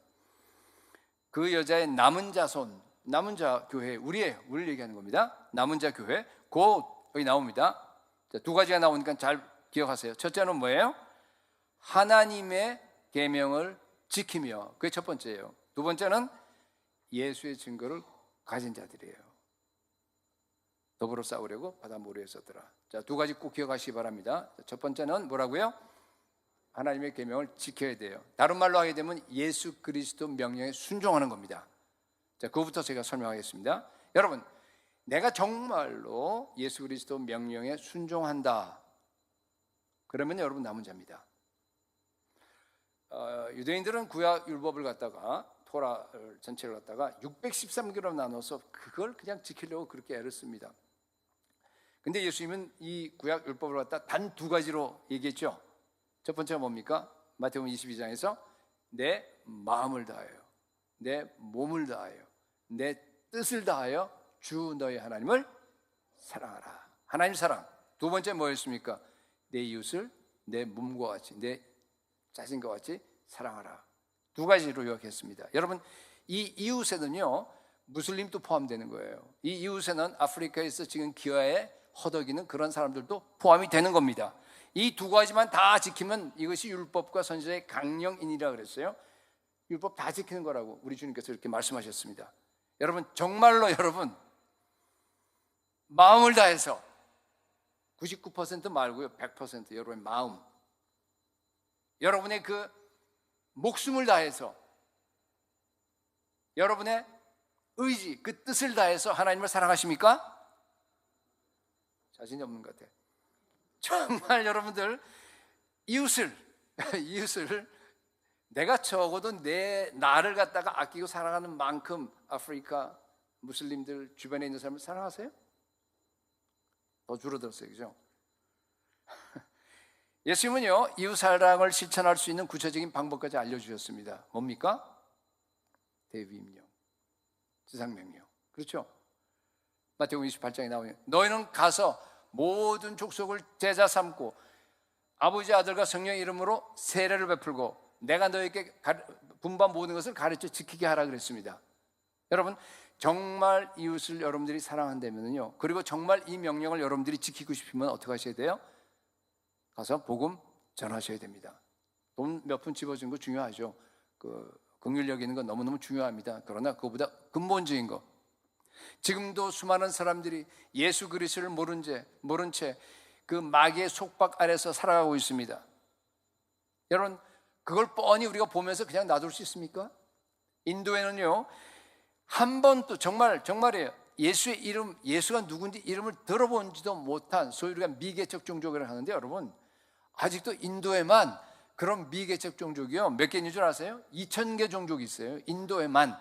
그 여자의 남은 자손, 남은 자 교회, 우리를 얘기하는 겁니다. 남은 자 교회, 곧 여기 나옵니다. 자, 두 가지가 나오니까 잘 기억하세요. 첫째는 뭐예요? 하나님의 계명을 지키며, 그게 첫 번째예요. 두 번째는 예수의 증거를 가진 자들이에요. 더불어 싸우려고 바다 모래에 섰더라. 자, 두 가지 꼭 기억하시기 바랍니다. 첫 번째는 뭐라고요? 하나님의 계명을 지켜야 돼요. 다른 말로 하게 되면 예수 그리스도 명령에 순종하는 겁니다. 자, 그거부터 제가 설명하겠습니다. 여러분, 내가 정말로 예수 그리스도 명령에 순종한다, 그러면 여러분 남은 자입니다. 유대인들은 구약 율법을 갖다가, 토라 전체를 갖다가 613개로 나눠서 그걸 그냥 지키려고 그렇게 애를 씁니다. 근데 예수님은 이 구약 율법을 갖다 단 두 가지로 얘기했죠. 첫 번째가 뭡니까? 마태복음 22장에서 내 마음을 다하여, 내 몸을 다하여, 내 뜻을 다하여 주 너희 하나님을 사랑하라. 하나님 사랑. 두 번째 뭐였습니까? 내 이웃을 내 몸과 같이, 내 자신과 같이 사랑하라. 두 가지로 요약했습니다. 여러분, 이 이웃에는요, 무슬림도 포함되는 거예요. 이 이웃에는 아프리카에서 지금 기아에 허덕이는 그런 사람들도 포함이 되는 겁니다. 이 두 가지만 다 지키면 이것이 율법과 선지자의 강령이니라 그랬어요. 율법 다 지키는 거라고 우리 주님께서 이렇게 말씀하셨습니다. 여러분, 정말로 여러분 마음을 다해서 99% 말고요, 100% 여러분의 마음, 여러분의 그 목숨을 다해서, 여러분의 의지, 그 뜻을 다해서 하나님을 사랑하십니까? 자신이 없는 것 같아요. 정말 여러분들 이웃을 내가 적어도 나를 갖다가 아끼고 사랑하는 만큼 아프리카 무슬림들 주변에 있는 사람을 사랑하세요? 더 줄어들었어요, 그죠? 예수님은요, 이웃 사랑을 실천할 수 있는 구체적인 방법까지 알려주셨습니다. 뭡니까? 대위임령, 지상명령. 그렇죠? 마태복음 28장에 나오는 너희는 가서 모든 족속을 제자 삼고 아버지, 아들과 성령의 이름으로 세례를 베풀고 내가 너희에게 분반 모든 것을 가르쳐 지키게 하라 그랬습니다. 여러분, 정말 이웃을 여러분들이 사랑한다면요, 그리고 정말 이 명령을 여러분들이 지키고 싶으면 어떻게 하셔야 돼요? 가서 복음 전하셔야 됩니다. 돈 몇 푼 집어준 거 중요하죠. 긍휼력 있는 건 너무너무 중요합니다. 그러나 그거보다 근본적인 거, 지금도 수많은 사람들이 예수 그리스도를 모른 채 그 마귀의 속박 아래서 살아가고 있습니다. 여러분, 그걸 뻔히 우리가 보면서 그냥 놔둘 수 있습니까? 인도에는요, 한 번도 정말이에요, 예수의 이름, 예수가 누군지 이름을 들어본지도 못한 소위 우리가 미개척 종족이라고 하는데, 여러분, 아직도 인도에만 그런 미개척 종족이요, 몇 개인 줄 아세요? 2,000개 종족이 있어요. 인도에만.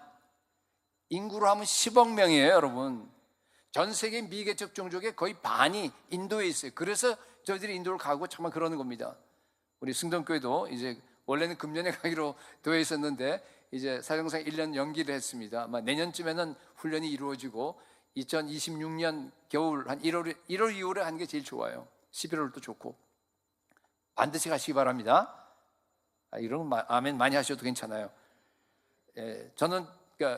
인구로 하면 10억 명이에요, 여러분. 전 세계 미개척 종족의 거의 반이 인도에 있어요. 그래서 저희들이 인도를 가고 정말 그러는 겁니다. 우리 승동교회도 이제 원래는 금년에 가기로 되어 있었는데 이제 사정상 1년 연기를 했습니다. 아마 내년쯤에는 훈련이 이루어지고 2026년 겨울 한 1월 2월에 하는 게 제일 좋아요. 11월도 좋고. 반드시 가시기 바랍니다. 이런 거 아멘 많이 하셔도 괜찮아요. 저는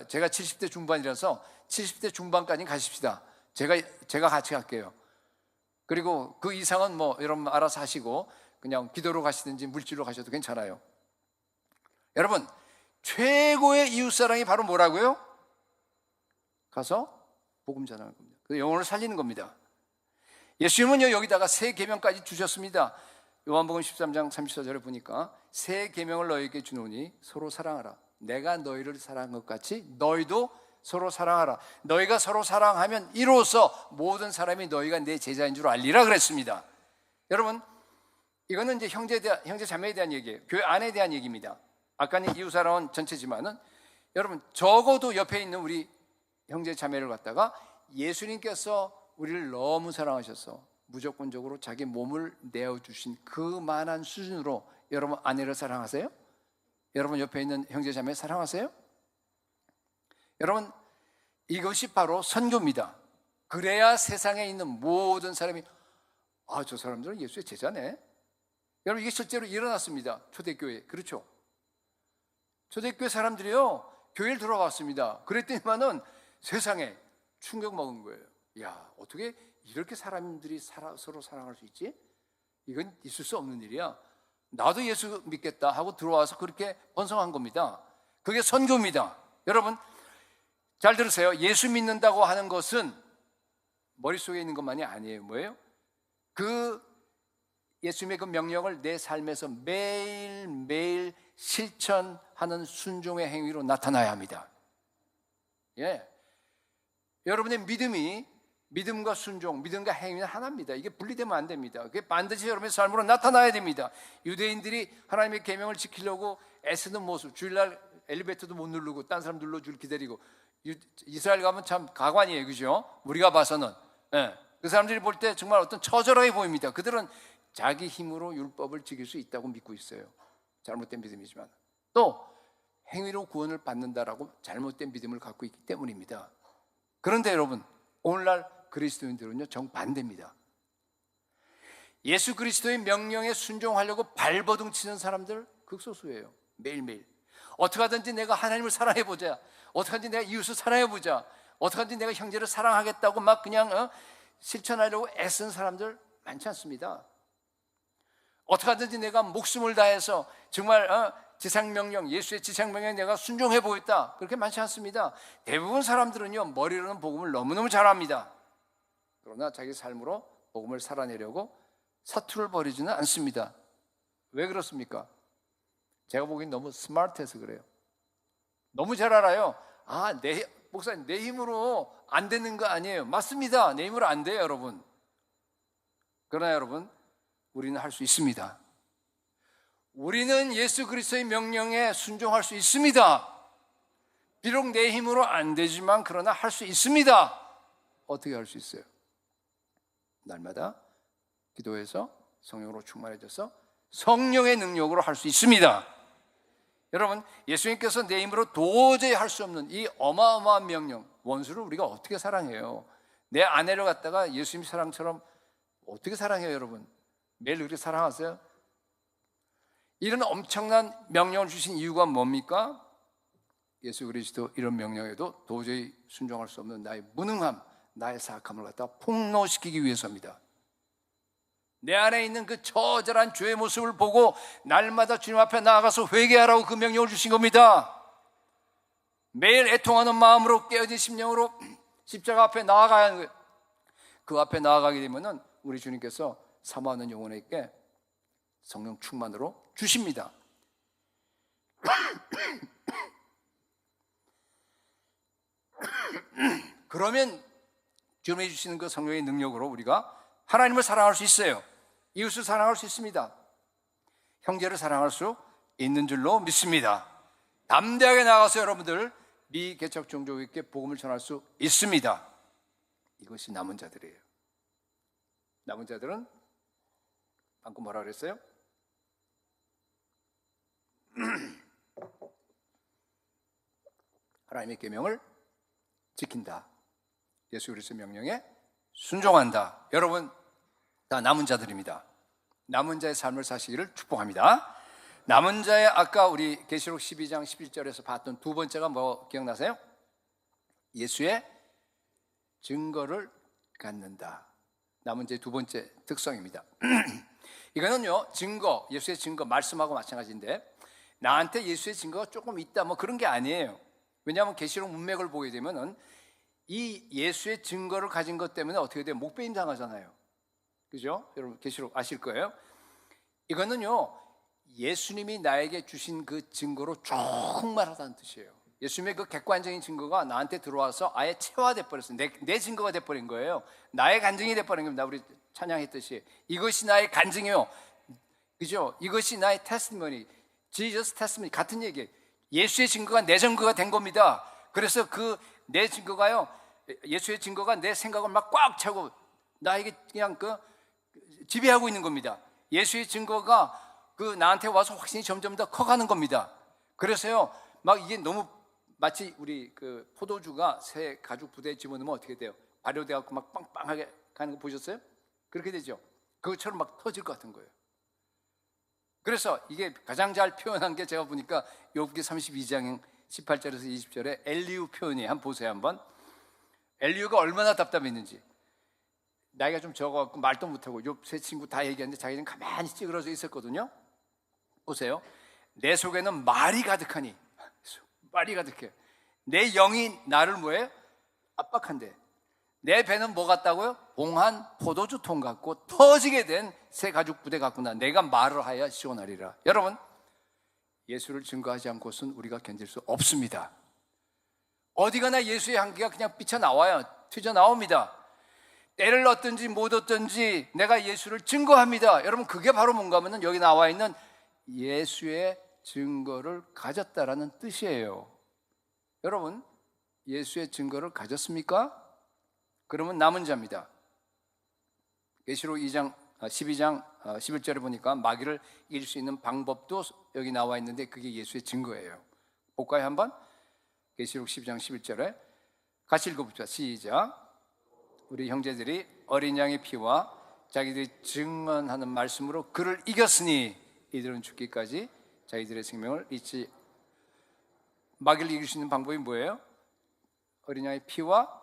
제가 70대 중반이라서 70대 중반까지 가십시다. 제가 같이 갈게요. 그리고 그 이상은 뭐 여러분 알아서 하시고 그냥 기도로 가시든지 물질로 가셔도 괜찮아요. 여러분, 최고의 이웃사랑이 바로 뭐라고요? 가서 복음 전하는 겁니다. 그 영혼을 살리는 겁니다. 예수님은요, 여기다가 새 계명까지 주셨습니다. 요한복음 13장 34절에 보니까 새 계명을 너희에게 주노니 서로 사랑하라. 내가 너희를 사랑한 것 같이 너희도 서로 사랑하라. 너희가 서로 사랑하면 이로써 모든 사람이 너희가 내 제자인 줄 알리라 그랬습니다. 여러분, 이거는 이제 형제 자매에 대한 얘기예요. 교회 안에 대한 얘기입니다. 아까는 이웃 사랑은 전체지만은 여러분, 적어도 옆에 있는 우리 형제 자매를 갖다가 예수님께서 우리를 너무 사랑하셔서 무조건적으로 자기 몸을 내어주신 그만한 수준으로 여러분 아내를 사랑하세요? 여러분 옆에 있는 형제 자매 사랑하세요? 여러분, 이것이 바로 선교입니다. 그래야 세상에 있는 모든 사람이 저 사람들은 예수의 제자네. 여러분, 이게 실제로 일어났습니다. 초대교회. 그렇죠? 초대교회 사람들이요, 교회를 들어왔습니다. 그랬더니만은 세상에 충격 먹은 거예요. 야, 어떻게 이렇게 사람들이 서로 사랑할 수 있지? 이건 있을 수 없는 일이야. 나도 예수 믿겠다 하고 들어와서 그렇게 번성한 겁니다. 그게 선교입니다. 여러분, 잘 들으세요. 예수 믿는다고 하는 것은 머릿속에 있는 것만이 아니에요. 뭐예요? 그 예수님의 그 명령을 내 삶에서 매일매일 실천하는 순종의 행위로 나타나야 합니다. 예. 여러분의 믿음과 순종, 믿음과 행위는 하나입니다. 이게 분리되면 안 됩니다. 그게 반드시 여러분의 삶으로 나타나야 됩니다. 유대인들이 하나님의 계명을 지키려고 애쓰는 모습, 주일날 엘리베이터도 못 누르고 딴 사람 눌러줄 기다리고, 이스라엘 가면 참 가관이에요, 그죠? 우리가 봐서는. 예. 그 사람들이 볼 때 정말 어떤 처절하게 보입니다. 그들은 자기 힘으로 율법을 지킬 수 있다고 믿고 있어요. 잘못된 믿음이지만. 또 행위로 구원을 받는다라고 잘못된 믿음을 갖고 있기 때문입니다. 그런데 여러분, 오늘날 그리스도인들은요 정반대입니다. 예수 그리스도의 명령에 순종하려고 발버둥 치는 사람들 극소수예요. 매일매일 어떻게 하든지 내가 하나님을 사랑해보자, 어떻게 하든지 내가 이웃을 사랑해보자, 어떻게 하든지 내가 형제를 사랑하겠다고 막 그냥 실천하려고 애쓴 사람들 많지 않습니다. 어떻게 하든지 내가 목숨을 다해서 정말 지상명령, 예수의 지상명령에 내가 순종해 보겠다, 그렇게 많지 않습니다. 대부분 사람들은요 머리로는 복음을 너무너무 잘합니다. 그러나 자기 삶으로 복음을 살아내려고 사투를 벌이지는 않습니다. 왜 그렇습니까? 제가 보기엔 너무 스마트해서 그래요. 너무 잘 알아요. 목사님 내 힘으로 안 되는 거 아니에요. 맞습니다. 내 힘으로 안 돼요, 여러분. 그러나 여러분, 우리는 할 수 있습니다. 우리는 예수 그리스도의 명령에 순종할 수 있습니다. 비록 내 힘으로 안 되지만 그러나 할 수 있습니다. 어떻게 할 수 있어요? 날마다 기도해서 성령으로 충만해져서 성령의 능력으로 할 수 있습니다. 여러분, 예수님께서 내 힘으로 도저히 할 수 없는 이 어마어마한 명령, 원수를 우리가 어떻게 사랑해요? 내 아내를 갖다가 예수님 사랑처럼 어떻게 사랑해요, 여러분? 매일 그렇게 사랑하세요? 이런 엄청난 명령을 주신 이유가 뭡니까? 예수 그리스도 이런 명령에도 도저히 순종할 수 없는 나의 무능함, 나의 사악함을 갖다 폭로시키기 위해서입니다. 내 안에 있는 그 처절한 죄의 모습을 보고 날마다 주님 앞에 나아가서 회개하라고 그 명령을 주신 겁니다. 매일 애통하는 마음으로 깨어진 심령으로 십자가 앞에 나아가야 하는 거예요. 그 앞에 나아가게 되면은 우리 주님께서 사모하는 영혼에게 성령 충만으로 주십니다. 그러면 주님이 주시는 그 성령의 능력으로 우리가 하나님을 사랑할 수 있어요. 이웃을 사랑할 수 있습니다. 형제를 사랑할 수 있는 줄로 믿습니다. 담대하게 나가서 여러분들 미개척 종족에게 복음을 전할 수 있습니다. 이것이 남은 자들이에요. 남은 자들은 방금 뭐라 그랬어요? 하나님의 계명을 지킨다. 예수 그리스도의 명령에 순종한다. 여러분 다 남은 자들입니다. 남은 자의 삶을 사시기를 축복합니다. 남은 자의 아까 우리 계시록 12장 11절에서 봤던 두 번째가 뭐 기억나세요? 예수의 증거를 갖는다. 남은 자의 두 번째 특성입니다. 이거는요 증거, 예수의 증거 말씀하고 마찬가지인데 나한테 예수의 증거가 조금 있다 뭐 그런 게 아니에요. 왜냐하면 계시록 문맥을 보게 되면은 이 예수의 증거를 가진 것 때문에 어떻게 돼요? 목배임 당하잖아요. 그죠? 여러분 계시록 아실 거예요. 이거는요 예수님이 나에게 주신 그 증거로 충만하다는 뜻이에요. 예수님의 그 객관적인 증거가 나한테 들어와서 아예 체화돼 버렸어요. 내 증거가 돼 버린 거예요. 나의 간증이 돼 버린 겁니다. 우리 찬양했듯이 이것이 나의 간증이요. 그죠? 이것이 나의 테스티머니, Jesus 테스티머니 같은 얘기예요. 예수의 증거가 내 증거가 된 겁니다. 그래서 그 내 증거가요, 예수의 증거가 내 생각을 막 꽉 차고 나에게 그냥 지배하고 있는 겁니다. 예수의 증거가 나한테 와서 확신이 점점 더 커가는 겁니다. 그래서요, 막 이게 너무 마치 우리 포도주가 새 가죽 부대에 집어넣으면 어떻게 돼요? 발효돼갖고 막 빵빵하게 가는 거 보셨어요? 그렇게 되죠. 그것처럼 막 터질 것 같은 거예요. 그래서 이게 가장 잘 표현한 게 제가 보니까 욥기 32장 18절에서 20절에 엘리우 표현이 한번 보세요. 한번 엘리우가 얼마나 답답했는지. 나이가 좀 적어갖고 말도 못하고 욥 세 친구 다 얘기하는데 자기는 가만히 찌그러져 있었거든요. 보세요. 내 속에는 말이 가득하니, 말이 가득해. 내 영이 나를 뭐예요? 압박한대. 내 배는 뭐 같다고요? 봉한 포도주통 같고 터지게 된 새 가죽 부대 같구나. 내가 말을 하여 시원하리라. 여러분, 예수를 증거하지 않고서는 우리가 견딜 수 없습니다. 어디 가나 예수의 향기가 그냥 삐쳐나와요. 튀어나옵니다. 때를 얻든지 못 얻든지 내가 예수를 증거합니다. 여러분, 그게 바로 뭔가 하면 여기 나와 있는 예수의 증거를 가졌다라는 뜻이에요. 여러분, 예수의 증거를 가졌습니까? 그러면 남은 자입니다. 계시록 12장 11절에 보니까 마귀를 이길 수 있는 방법도 여기 나와 있는데 그게 예수의 증거예요. 볼까요 한번? 계시록 12장 11절에 같이 읽어봅시다. 시작. 우리 형제들이 어린 양의 피와 자기들이 증언하는 말씀으로 그를 이겼으니 이들은 죽기까지 자기들의 생명을 잊지. 마귀를 이길 수 있는 방법이 뭐예요? 어린 양의 피와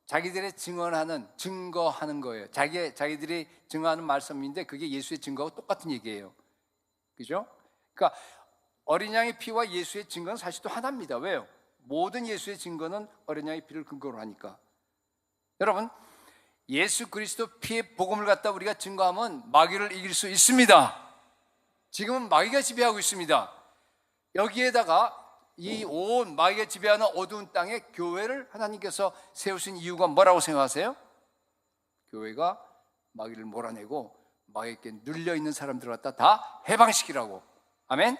자기들의 증거하는 거예요. 자기들이 증거하는 말씀인데 그게 예수의 증거하고 똑같은 얘기예요. 그죠? 그러니까 어린 양의 피와 예수의 증거는 사실 또 하나입니다. 왜요? 모든 예수의 증거는 어린 양의 피를 근거로 하니까. 여러분, 예수 그리스도 피의 복음을 갖다 우리가 증거하면 마귀를 이길 수 있습니다. 지금은 마귀가 지배하고 있습니다. 여기에다가 이 온 마귀가 지배하는 어두운 땅에 교회를 하나님께서 세우신 이유가 뭐라고 생각하세요? 교회가 마귀를 몰아내고 마귀에게 눌려있는 사람들을 갖다 다 해방시키라고. 아멘?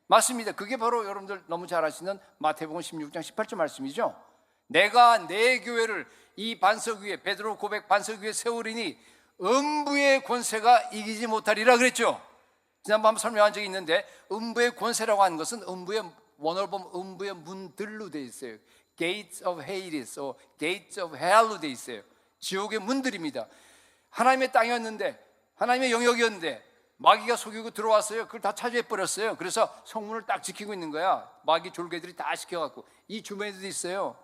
맞습니다. 그게 바로 여러분들 너무 잘 아시는 마태복음 16장 18절 말씀이죠. 내가 내 교회를 이 반석 위에, 베드로 고백 반석 위에 세우리니 음부의 권세가 이기지 못하리라 그랬죠. 지난번 한번 설명한 적이 있는데, 음부의 권세라고 하는 것은 원어를 보면 음부의 문들로 돼 있어요. Gates of Hades, Gates of Hell로 돼 있어요. 지옥의 문들입니다. 하나님의 땅이었는데, 하나님의 영역이었는데 마귀가 속이고 들어왔어요. 그걸 다 차지해버렸어요. 그래서 성문을 딱 지키고 있는 거야. 마귀 졸개들이 다 시켜갖고. 이 주변에도 있어요.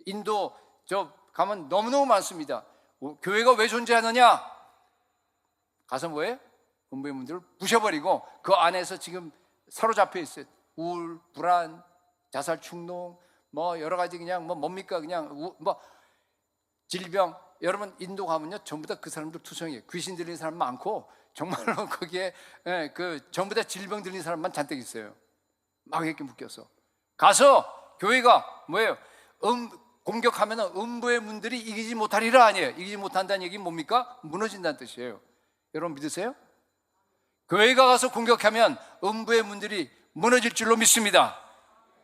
인도 저 가면 너무너무 많습니다. 교회가 왜 존재하느냐? 가서 뭐예요? 음부의 문들을 부셔버리고 그 안에서 지금 사로잡혀 있어요. 우울, 불안, 자살 충동, 뭐 여러 가지 그냥 뭡니까 그냥 질병. 여러분 인도 가면요 전부 다 그 사람들 투성이에요. 귀신 들리는 사람 많고 정말로 거기에 전부 다 질병 들리는 사람만 잔뜩 있어요. 막 이렇게 묶여서 가서 교회가 뭐예요? 공격하면 음부의 문들이 이기지 못하리라 아니에요. 이기지 못한다는 얘기는 뭡니까? 무너진다는 뜻이에요. 여러분 믿으세요? 교회가 가서 공격하면 음부의 문들이 무너질 줄로 믿습니다.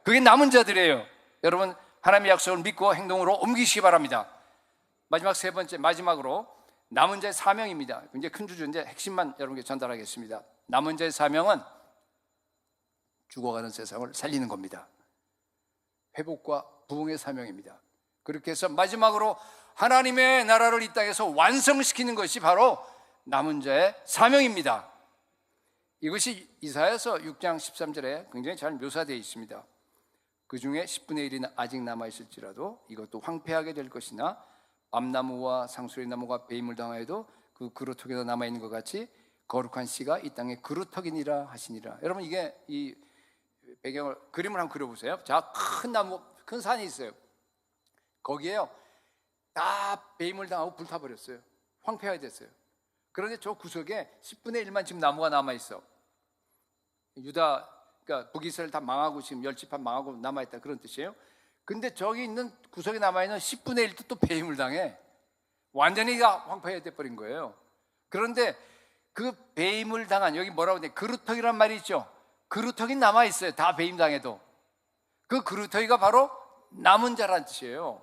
그게 남은 자들이에요. 여러분 하나님의 약속을 믿고 행동으로 옮기시기 바랍니다. 마지막 세 번째, 마지막으로 남은 자의 사명입니다. 굉장히 큰 주제인데 핵심만 여러분께 전달하겠습니다. 남은 자의 사명은 죽어가는 세상을 살리는 겁니다. 회복과 부흥의 사명입니다. 그렇게 해서 마지막으로 하나님의 나라를 이 땅에서 완성시키는 것이 바로 남은 자의 사명입니다. 이것이 이사야서 6장 13절에 굉장히 잘 묘사되어 있습니다. 그 중에 10분의 1이 아직 남아있을지라도 이것도 황폐하게 될 것이나 암나무와 상수리 나무가 배임을 당하여도 그 그루터기가 남아있는 것 같이 거룩한 씨가 이 땅에 그루터기니라 하시니라. 여러분 이게 이 배경을 그림을 한번 그려보세요. 자, 큰 나무, 큰 산이 있어요. 거기에요 다 배임을 당하고 불타버렸어요. 황폐하게 됐어요. 그런데 저 구석에 10분의 1만 지금 나무가 남아있어. 유다, 그러니까 북이스라엘 다 망하고 지금 멸치판 망하고 남아있다 그런 뜻이에요. 근데 저기 있는 구석에 남아있는 10분의 1도 또 배임을 당해. 완전히 황폐해 돼버린 거예요. 그런데 그 배임을 당한, 여기 뭐라고 해? 그루터기란 말이 있죠. 그루터기 남아있어요. 다 배임 당해도. 그 그루터기가 바로 남은 자란 뜻이에요.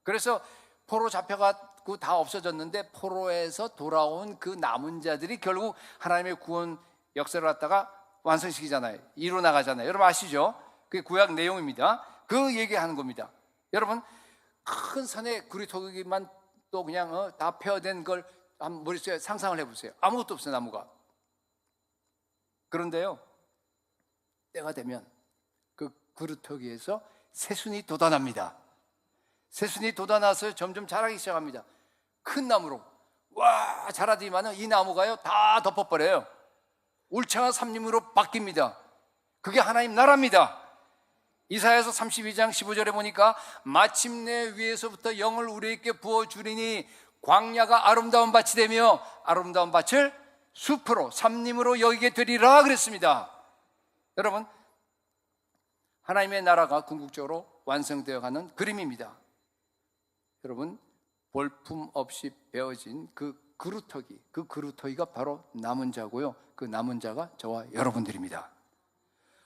그래서 포로 잡혀가고 다 없어졌는데 포로에서 돌아온 그 남은 자들이 결국 하나님의 구원 역사를 갖다가 완성시키잖아요. 이루어나가잖아요. 여러분 아시죠? 그게 구약 내용입니다. 그 얘기하는 겁니다. 여러분 큰 산에 그루터기만 또 그냥 다 폐허된 걸 한번 머릿속에 상상을 해보세요. 아무것도 없어요. 나무가. 그런데요 때가 되면 그 그루터기에서 새순이 돋아납니다. 새순이 돋아나서 점점 자라기 시작합니다. 큰 나무로 와 자라더니만 이 나무가요 다 덮어버려요. 울창한 삼림으로 바뀝니다. 그게 하나님 나라입니다. 이사야서 32장 15절에 보니까 마침내 위에서부터 영을 우리에게 부어주리니 광야가 아름다운 밭이 되며 아름다운 밭을 숲으로 삼림으로 여기게 되리라 그랬습니다. 여러분 하나님의 나라가 궁극적으로 완성되어 가는 그림입니다. 여러분 볼품 없이 베어진 그 그루터기가 바로 남은 자고요. 그 남은 자가 저와 여러분들입니다.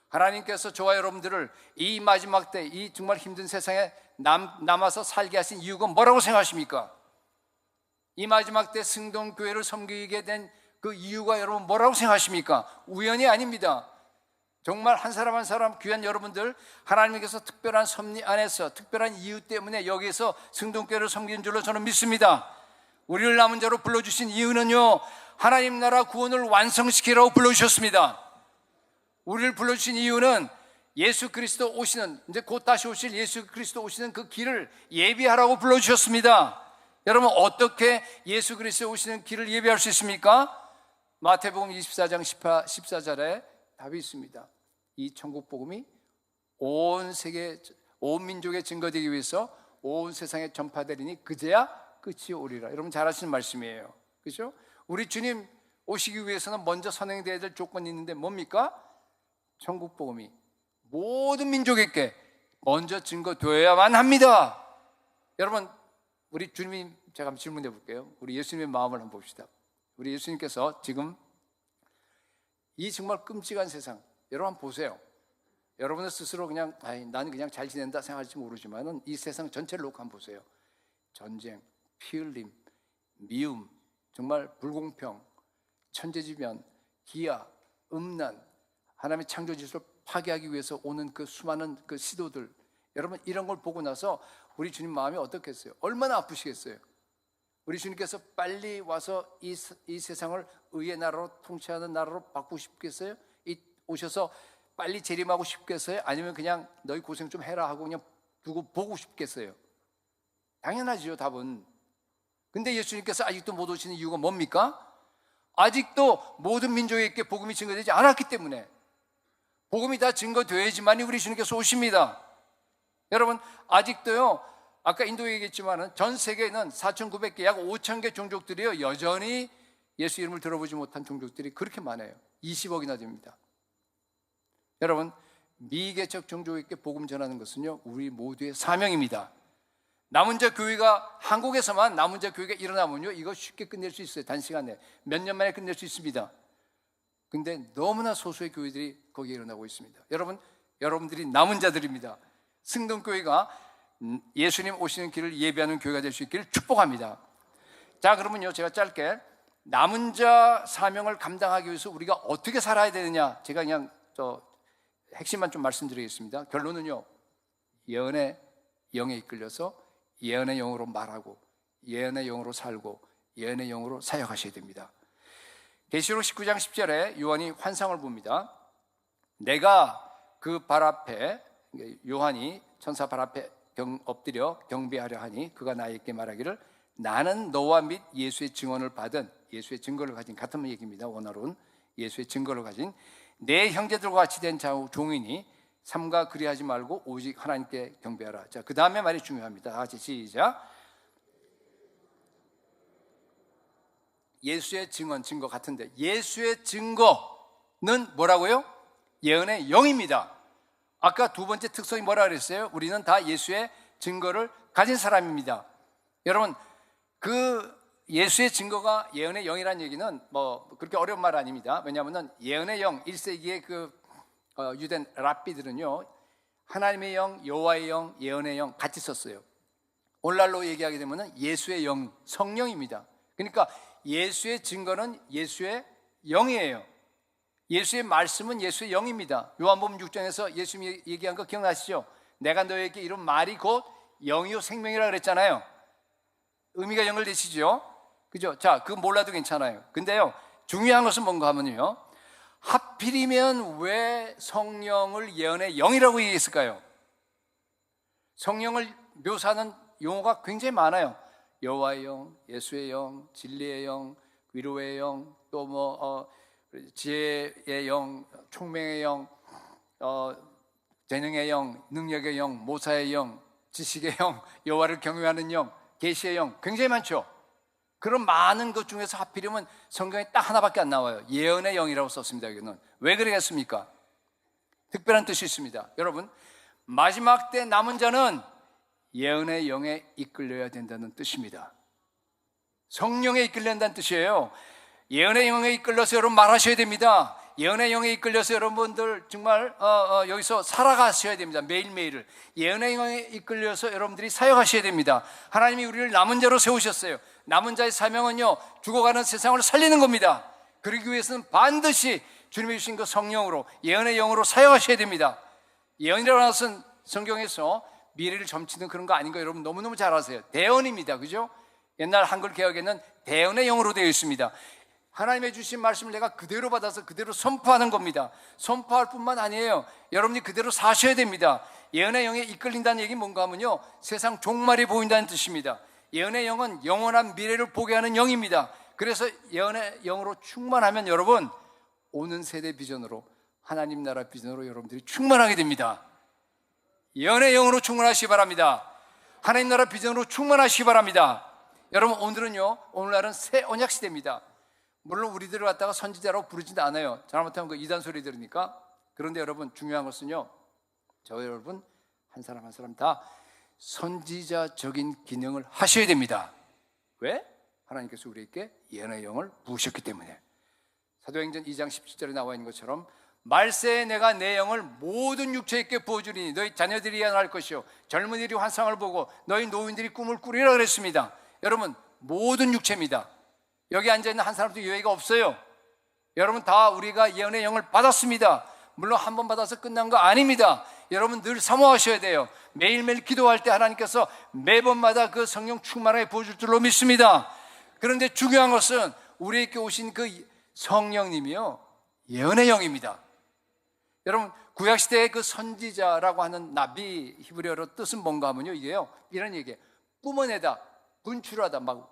하나님께서 저와 여러분들을 이 마지막 때 이 정말 힘든 세상에 남아서 살게 하신 이유가 뭐라고 생각하십니까? 이 마지막 때 승동교회를 섬기게 된 그 이유가 여러분 뭐라고 생각하십니까? 우연이 아닙니다. 정말 한 사람 한 사람 귀한 여러분들, 하나님께서 특별한 섭리 안에서 특별한 이유 때문에 여기에서 승동교회를 섬기는 줄로 저는 믿습니다. 우리를 남은 자로 불러주신 이유는요, 하나님 나라 구원을 완성시키라고 불러주셨습니다. 우리를 불러주신 이유는 예수 그리스도 오시는, 이제 곧 다시 오실 예수 그리스도 오시는 그 길을 예비하라고 불러주셨습니다. 여러분, 어떻게 예수 그리스도 오시는 길을 예비할 수 있습니까? 마태복음 24장 14절에 답이 있습니다. 이 천국 복음이 온 세계, 온 민족에 증거되기 위해서 온 세상에 전파되리니 그제야 끝이 오리라. 여러분 잘 아시는 말씀이에요. 그렇죠? 우리 주님 오시기 위해서는 먼저 선행되어야 될 조건이 있는데 뭡니까? 천국 복음이 모든 민족에게 먼저 증거되어야만 합니다. 여러분, 우리 주님이, 제가 한번 질문해 볼게요. 우리 예수님의 마음을 한번 봅시다. 우리 예수님께서 지금 이 정말 끔찍한 세상, 여러분 한번 보세요. 여러분은 스스로 그냥 나는 그냥 잘 지낸다 생각할지 모르지만은 이 세상 전체를 놓고 한번 보세요. 전쟁, 피 흘림, 미움, 정말 불공평, 천재지변, 기아, 음란, 하나님의 창조 질서를 파괴하기 위해서 오는 그 수많은 그 시도들, 여러분 이런 걸 보고 나서 우리 주님 마음이 어떻겠어요? 얼마나 아프시겠어요? 우리 주님께서 빨리 와서 이 세상을 의의 나라로 통치하는 나라로 바꾸고 싶겠어요? 오셔서 빨리 재림하고 싶겠어요? 아니면 그냥 너희 고생 좀 해라 하고 그냥 두고 보고 싶겠어요? 당연하지요, 답은. 근데 예수님께서 아직도 못 오시는 이유가 뭡니까? 아직도 모든 민족에게 복음이 증거되지 않았기 때문에. 복음이 다 증거되어야지만이 우리 주님께서 오십니다. 여러분, 아직도요, 아까 인도 얘기했지만 전 세계에는 4,900개, 약 5,000개 종족들이요, 여전히 예수 이름을 들어보지 못한 종족들이 그렇게 많아요. 20억이나 됩니다. 여러분, 미개척 종족에게 복음 전하는 것은요, 우리 모두의 사명입니다. 남은 자 교회가, 한국에서만 남은 자 교회가 일어나면요, 이거 쉽게 끝낼 수 있어요. 단시간에 몇 년 만에 끝낼 수 있습니다. 근데 너무나 소수의 교회들이 거기에 일어나고 있습니다. 여러분, 여러분들이 남은 자들입니다. 승동교회가 예수님 오시는 길을 예비하는 교회가 될 수 있기를 축복합니다. 자, 그러면요, 제가 짧게 남은 자 사명을 감당하기 위해서 우리가 어떻게 살아야 되느냐, 제가 그냥 핵심만 좀 말씀드리겠습니다. 결론은요, 예언의 영에 이끌려서 예언의 영으로 말하고 예언의 영으로 살고 예언의 영으로 사역하셔야 됩니다. 계시록 19장 10절에 요한이 환상을 봅니다. 내가 그 발 앞에, 요한이 천사 발 앞에 엎드려 경배하려 하니 그가 나에게 말하기를 나는 너와 및 예수의 증언을 받은, 예수의 증거를 가진, 같은 얘기입니다. 원어로는 예수의 증거를 가진 내 형제들과 같이 된 종이니 삼가 그리하지 말고 오직 하나님께 경배하라. 자, 그 다음에 말이 중요합니다. 다 같이 시작. 예수의 증거 같은데, 예수의 증거는 뭐라고요? 예언의 영입니다. 아까 두 번째 특성이 뭐라 그랬어요? 우리는 다 예수의 증거를 가진 사람입니다. 여러분, 그 예수의 증거가 예언의 영이라는 얘기는 뭐 그렇게 어려운 말 아닙니다. 왜냐하면 예언의 영, 1세기의 그 유대 랍비들은요, 하나님의 영, 여호와의 영, 예언의 영 같이 썼어요. 오늘날로 얘기하게 되면 예수의 영, 성령입니다. 그러니까 예수의 증거는 예수의 영이에요. 예수의 말씀은 예수의 영입니다. 요한복음 6장에서 예수님이 얘기한 거 기억나시죠? 내가 너에게 이런 말이 곧 영이요 생명이라 그랬잖아요. 의미가 연결되시죠? 그죠? 자, 그거 몰라도 괜찮아요. 근데요, 중요한 것은 뭔가 하면요, 하필이면 왜 성령을 예언의 영이라고 얘기했을까요? 성령을 묘사하는 용어가 굉장히 많아요. 여호와의 영, 예수의 영, 진리의 영, 위로의 영, 또 지혜의 영, 총명의 영, 재능의 영, 능력의 영, 모사의 영, 지식의 영, 여호와를 경외하는 영, 계시의 영, 굉장히 많죠. 그런 많은 것 중에서 하필이면 성경에 딱 하나밖에 안 나와요. 예언의 영이라고 썼습니다. 여기는 왜 그러겠습니까? 특별한 뜻이 있습니다. 여러분, 마지막 때 남은 자는 예언의 영에 이끌려야 된다는 뜻입니다. 성령에 이끌려야 한다는 뜻이에요. 예언의 영에 이끌려서 여러분 말하셔야 됩니다. 예언의 영에 이끌려서 여러분들 정말 여기서 살아가셔야 됩니다. 매일매일을 예언의 영에 이끌려서 여러분들이 사역하셔야 됩니다. 하나님이 우리를 남은 자로 세우셨어요. 남은 자의 사명은요, 죽어가는 세상을 살리는 겁니다. 그러기 위해서는 반드시 주님이 주신 그 성령으로, 예언의 영으로 사용하셔야 됩니다. 예언이라는 것은 성경에서 미래를 점치는 그런 거 아닌 거 여러분 너무너무 잘 아세요. 대언입니다. 그죠? 옛날 한글 개혁에는 대언의 영으로 되어 있습니다. 하나님의 주신 말씀을 내가 그대로 받아서 그대로 선포하는 겁니다. 선포할 뿐만 아니에요. 여러분이 그대로 사셔야 됩니다. 예언의 영에 이끌린다는 얘기는 뭔가 하면요, 세상 종말이 보인다는 뜻입니다. 예언의 영은 영원한 미래를 보게 하는 영입니다. 그래서 예언의 영으로 충만하면 여러분, 오는 세대 비전으로, 하나님 나라 비전으로 여러분들이 충만하게 됩니다. 예언의 영으로 충만하시기 바랍니다. 하나님 나라 비전으로 충만하시기 바랍니다. 여러분, 오늘날은 새 언약 시대입니다. 물론 우리들을 갖다가 선지자라고 부르지도 않아요. 잘못하면 그 이단 소리 들으니까. 그런데 여러분, 중요한 것은요, 저 여러분 한 사람 한 사람 다 선지자적인 기능을 하셔야 됩니다. 왜? 하나님께서 우리에게 예언의 영을 부으셨기 때문에. 사도행전 2장 17절에 나와 있는 것처럼 말세에 내가 내 영을 모든 육체에게 부어주리니 너희 자녀들이 예언할 것이요 젊은이들이 환상을 보고 너희 노인들이 꿈을 꾸리라 그랬습니다. 여러분, 모든 육체입니다. 여기 앉아있는 한 사람도 예외가 없어요. 여러분 다 우리가 예언의 영을 받았습니다. 물론 한 번 받아서 끝난 거 아닙니다. 여러분 늘 사모하셔야 돼요. 매일매일 기도할 때 하나님께서 매번마다 그 성령 충만하게 부어줄 줄로 믿습니다. 그런데 중요한 것은 우리에게 오신 그 성령님이요, 예언의 영입니다. 여러분, 구약시대의 그 선지자라고 하는 나비, 히브리어로 뜻은 뭔가 하면요, 이게요, 이런 얘기예요. 뿜어내다, 분출하다, 막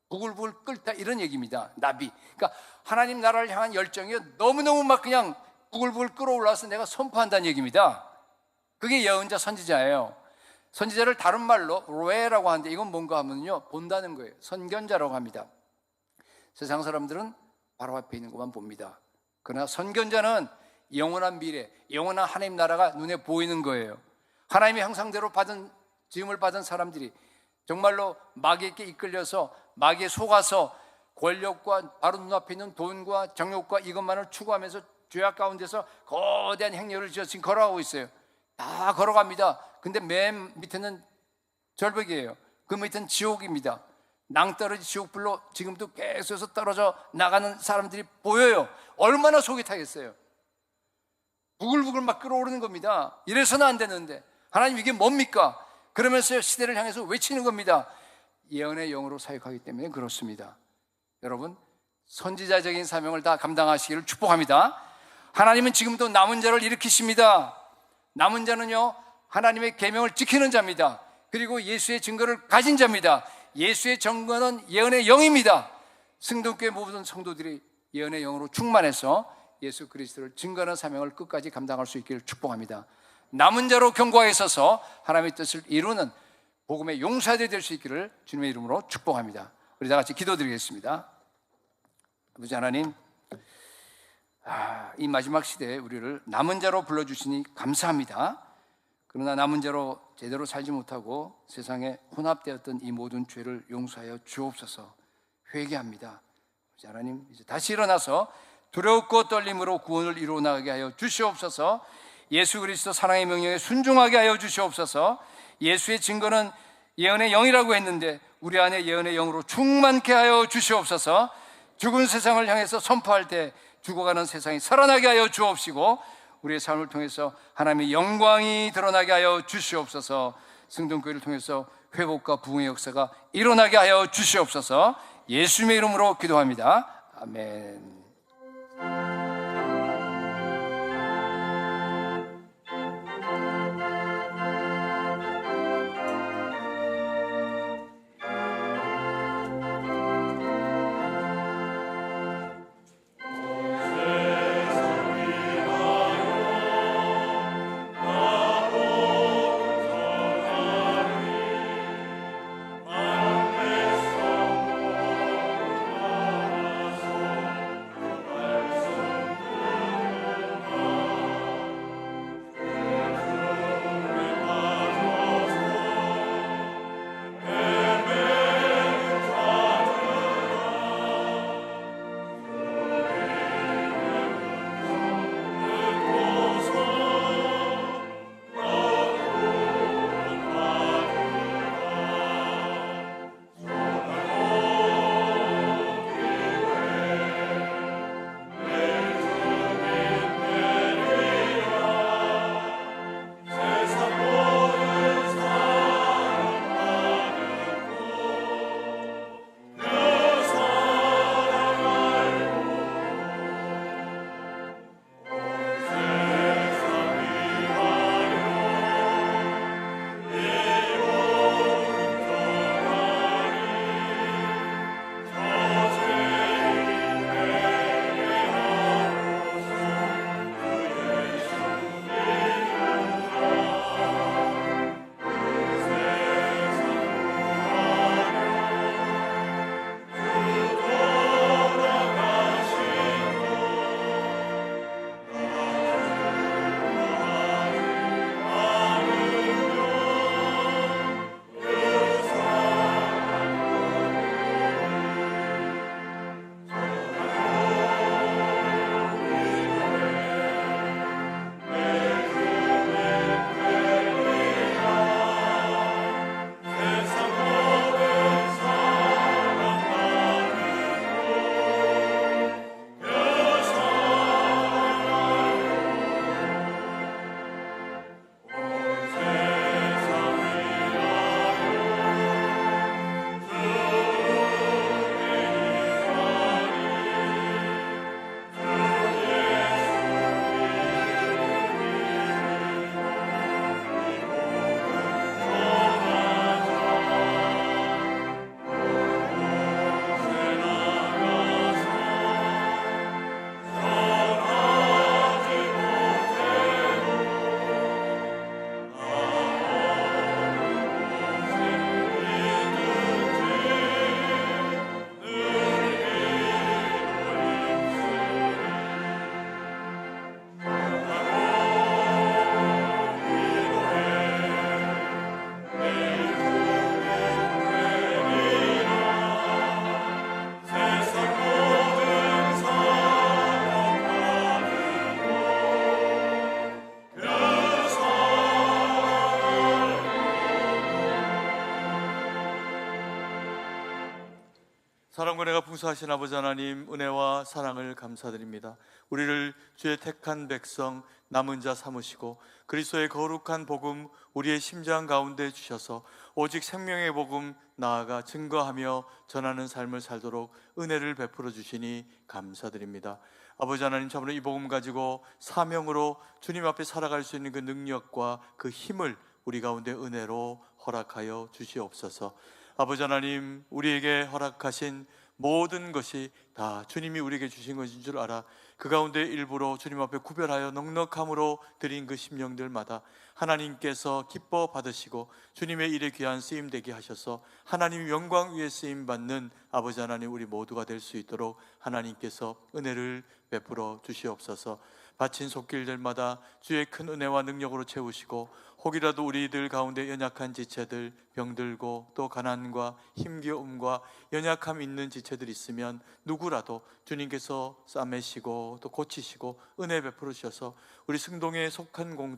부글부글 끓다, 이런 얘기입니다. 나비. 그러니까 하나님 나라를 향한 열정이 너무너무 막 그냥 부글부글 끓어올라서 내가 선포한다는 얘기입니다. 그게 예언자, 선지자예요. 선지자를 다른 말로 로에라고 하는데 이건 뭔가 하면요, 본다는 거예요. 선견자라고 합니다. 세상 사람들은 바로 앞에 있는 것만 봅니다. 그러나 선견자는 영원한 미래, 영원한 하나님 나라가 눈에 보이는 거예요. 하나님의 형상대로 지음을 받은 사람들이 정말로 마귀에게 이끌려서 마귀에 속아서 권력과 바로 눈앞에 있는 돈과 정욕과 이것만을 추구하면서 죄악 가운데서 거대한 행렬을 지금 걸어가고 있어요. 다 걸어갑니다. 근데 맨 밑에는 절벽이에요. 그 밑에는 지옥입니다. 낭떠러지 지옥불로 지금도 계속해서 떨어져 나가는 사람들이 보여요. 얼마나 속이 타겠어요. 부글부글 막 끓어오르는 겁니다. 이래서는 안 되는데 하나님 이게 뭡니까? 그러면서 시대를 향해서 외치는 겁니다. 예언의 영으로 사역하기 때문에 그렇습니다. 여러분, 선지자적인 사명을 다 감당하시기를 축복합니다. 하나님은 지금도 남은 자를 일으키십니다. 남은 자는요, 하나님의 계명을 지키는 자입니다. 그리고 예수의 증거를 가진 자입니다. 예수의 증거는 예언의 영입니다. 승동교회 모든 성도들이 예언의 영으로 충만해서 예수 그리스도를 증거하는 사명을 끝까지 감당할 수 있기를 축복합니다. 남은 자로 견고하게 서서 하나님의 뜻을 이루는 복음의 용사들이 될 수 있기를 주님의 이름으로 축복합니다. 우리 다 같이 기도드리겠습니다. 아버지 하나님, 이 마지막 시대에 우리를 남은 자로 불러주시니 감사합니다. 그러나 남은 자로 제대로 살지 못하고 세상에 혼합되었던 이 모든 죄를 용서하여 주옵소서. 회개합니다. 아버지 하나님, 이제 다시 일어나서 두렵고 떨림으로 구원을 이루어 나가게 하여 주시옵소서. 예수 그리스도 사랑의 명령에 순종하게 하여 주시옵소서. 예수의 증거는 예언의 영이라고 했는데 우리 안에 예언의 영으로 충만케 하여 주시옵소서. 죽은 세상을 향해서 선포할 때 죽어가는 세상이 살아나게 하여 주옵시고 우리의 삶을 통해서 하나님의 영광이 드러나게 하여 주시옵소서. 승동교회를 통해서 회복과 부흥의 역사가 일어나게 하여 주시옵소서. 예수님의 이름으로 기도합니다. 아멘. 사랑과 은혜가 풍성하신 아버지 하나님, 은혜와 사랑을 감사드립니다. 우리를 주의 택한 백성, 남은 자 삼으시고 그리스도의 거룩한 복음 우리의 심장 가운데 주셔서 오직 생명의 복음 나아가 증거하며 전하는 삶을 살도록 은혜를 베풀어 주시니 감사드립니다. 아버지 하나님, 참으로 이 복음 가지고 사명으로 주님 앞에 살아갈 수 있는 그 능력과 그 힘을 우리 가운데 은혜로 허락하여 주시옵소서. 아버지 하나님, 우리에게 허락하신 모든 것이 다 주님이 우리에게 주신 것인 줄 알아 그 가운데 일부러 주님 앞에 구별하여 넉넉함으로 드린 그 심령들마다 하나님께서 기뻐 받으시고 주님의 일에 귀한 쓰임 되게 하셔서 하나님 영광 위에 쓰임 받는 아버지 하나님, 우리 모두가 될 수 있도록 하나님께서 은혜를 베풀어 주시옵소서. 바친 손길들마다 주의 큰 은혜와 능력으로 채우시고 혹이라도 우리들 가운데 연약한 지체들, 병들고 또 가난과 힘겨움과 연약함 있는 지체들 있으면 누구라도 주님께서 싸매시고 또 고치시고 은혜 베풀어 주셔서 우리 승동에 속한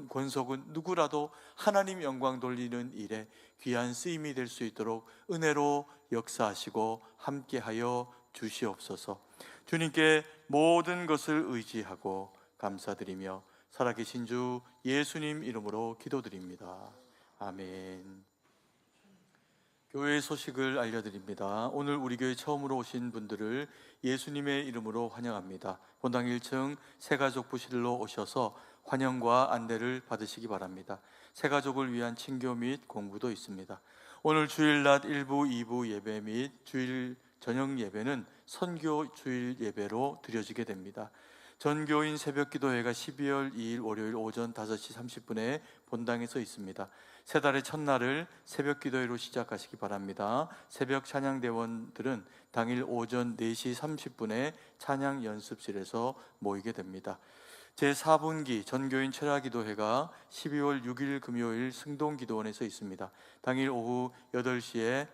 권속은 누구라도 하나님 영광 돌리는 일에 귀한 쓰임이 될 수 있도록 은혜로 역사하시고 함께하여 주시옵소서. 주님께 모든 것을 의지하고 감사드리며 살아계신 주 예수님 이름으로 기도드립니다. 아멘. 교회의 소식을 알려드립니다. 오늘 우리 교회 처음으로 오신 분들을 예수님의 이름으로 환영합니다. 본당 1층 새가족부실로 오셔서 환영과 안내를 받으시기 바랍니다. 새가족을 위한 친교 및 공부도 있습니다. 오늘 주일낮 1부, 2부 예배 및 주일 저녁 예배는 선교 주일 예배로 드려지게 됩니다. 전교인 새벽기도회가 12월 2일 월요일 오전 5시 30분에 본당에서 있습니다. 새 달의 첫날을 새벽기도회로 시작하시기 바랍니다. 새벽 찬양대원들은 당일 오전 4시 30분에 찬양 연습실에서 모이게 됩니다. 제4분기 전교인 철야기도회가 12월 6일 금요일 승동기도원에서 있습니다. 당일 오후 8시에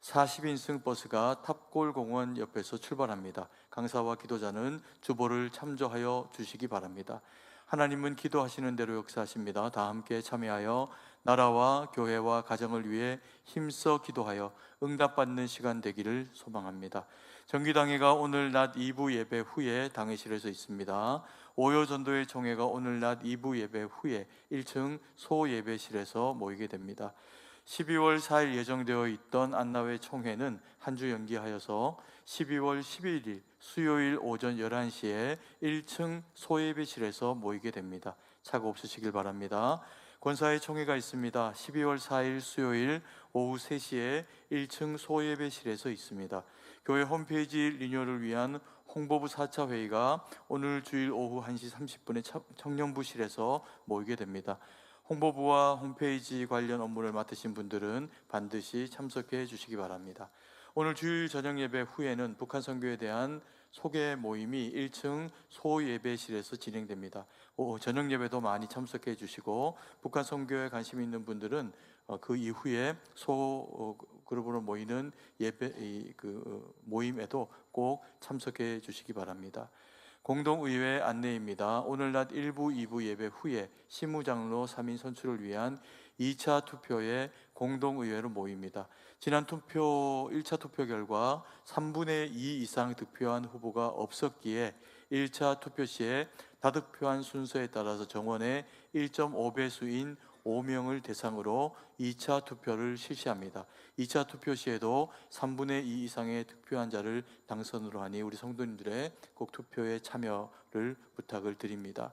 40인승 버스가 탑골공원 옆에서 출발합니다. 강사와 기도자는 주보를 참조하여 주시기 바랍니다. 하나님은 기도하시는 대로 역사하십니다. 다 함께 참여하여 나라와 교회와 가정을 위해 힘써 기도하여 응답받는 시간 되기를 소망합니다. 정기당회가 오늘 낮 2부 예배 후에 당회실에서 있습니다. 오요전도회 총회가 오늘 낮 2부 예배 후에 1층 소예배실에서 모이게 됩니다. 12월 4일 예정되어 있던 안나회 총회는 한 주 연기하여서 12월 11일 수요일 오전 11시에 1층 소예배실에서 모이게 됩니다. 착오 없으시길 바랍니다. 권사회 총회가 있습니다. 12월 4일 수요일 오후 3시에 1층 소예배실에서 있습니다. 교회 홈페이지 리뉴얼을 위한 홍보부 4차 회의가 오늘 주일 오후 1시 30분에 청년부실에서 모이게 됩니다. 홍보부와 홈페이지 관련 업무를 맡으신 분들은 반드시 참석해 주시기 바랍니다. 오늘 주일 저녁 예배 후에는 북한 선교에 대한 소개 모임이 1층 소예배실에서 진행됩니다. 저녁 예배도 많이 참석해 주시고 북한 선교에 관심 있는 분들은 그 이후에 그룹으로 모이는 예배 모임에도 꼭 참석해 주시기 바랍니다. 공동의회 안내입니다. 오늘 낮 1부, 2부 예배 후에 시무장로 3인 선출을 위한 2차 투표에 공동의회로 모입니다. 지난 투표 1차 투표 결과 3분의 2 이상 득표한 후보가 없었기에 1차 투표 시에 다득표한 순서에 따라서 정원의 1.5배수인 5명을 대상으로 2차 투표를 실시합니다. 2차 투표 시에도 3분의 2 이상의 득표한 자를 당선으로 하니 우리 성도님들의 꼭 투표에 참여를 부탁을 드립니다.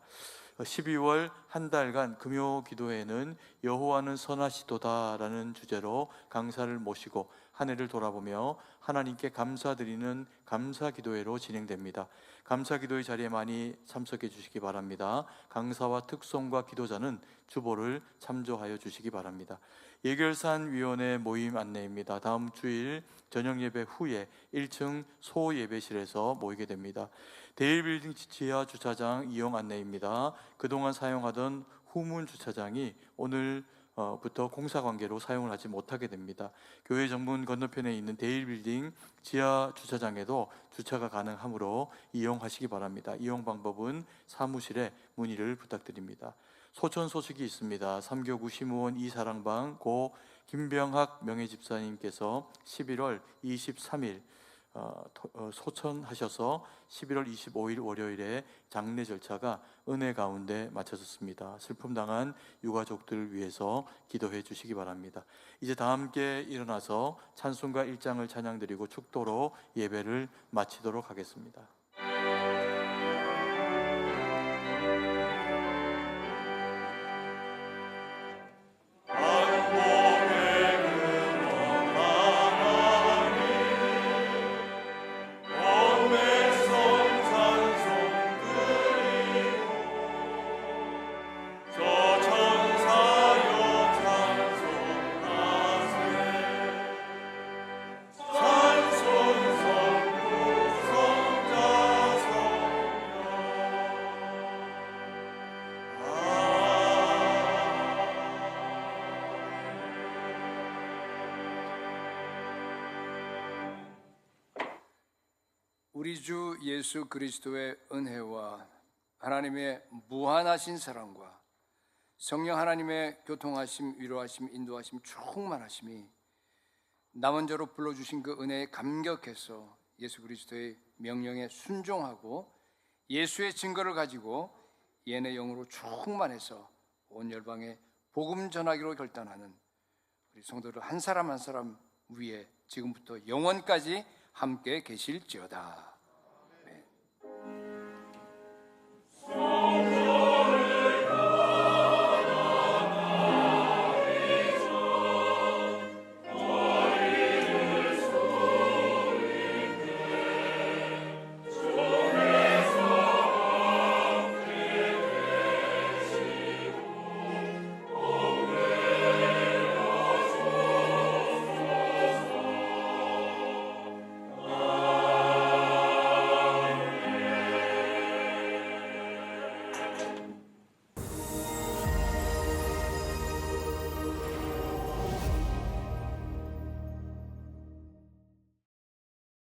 12월 한 달간 금요 기도회는 여호와는 선하시도다라는 주제로 강사를 모시고 한 해를 돌아보며 하나님께 감사드리는 감사기도회로 진행됩니다. 감사기도회 자리에 많이 참석해 주시기 바랍니다. 강사와 특송과 기도자는 주보를 참조하여 주시기 바랍니다. 예결산위원회 모임 안내입니다. 다음 주일 저녁 예배 후에 1층 소예배실에서 모이게 됩니다. 데일빌딩 지하 주차장 이용 안내입니다. 그동안 사용하던 후문 주차장이 오늘부터 공사 관계로 사용을 하지 못하게 됩니다. 교회 정문 건너편에 있는 데일빌딩 지하 주차장에도 주차가 가능하므로 이용하시기 바랍니다. 이용 방법은 사무실에 문의를 부탁드립니다. 소천 소식이 있습니다. 3교구 시무원 이사랑방 고 김병학 명예집사님께서 11월 23일 소천하셔서 11월 25일 월요일에 장례 절차가 은혜 가운데 마쳐졌습니다. 슬픔 당한 유가족들을 위해서 기도해 주시기 바랍니다. 이제 다 함께 일어나서 찬송가 1장을 찬양드리고 축도로 예배를 마치도록 하겠습니다. 우리 주 예수 그리스도의 은혜와 하나님의 무한하신 사랑과 성령 하나님의 교통하심, 위로하심, 인도하심, 충만하심이 남은 자로 불러주신 그 은혜에 감격해서 예수 그리스도의 명령에 순종하고 예수의 증거를 가지고 얘네 영으로 충만해서 온 열방에 복음 전하기로 결단하는 우리 성도들 한 사람 한 사람 위에 지금부터 영원까지 함께 계실지어다.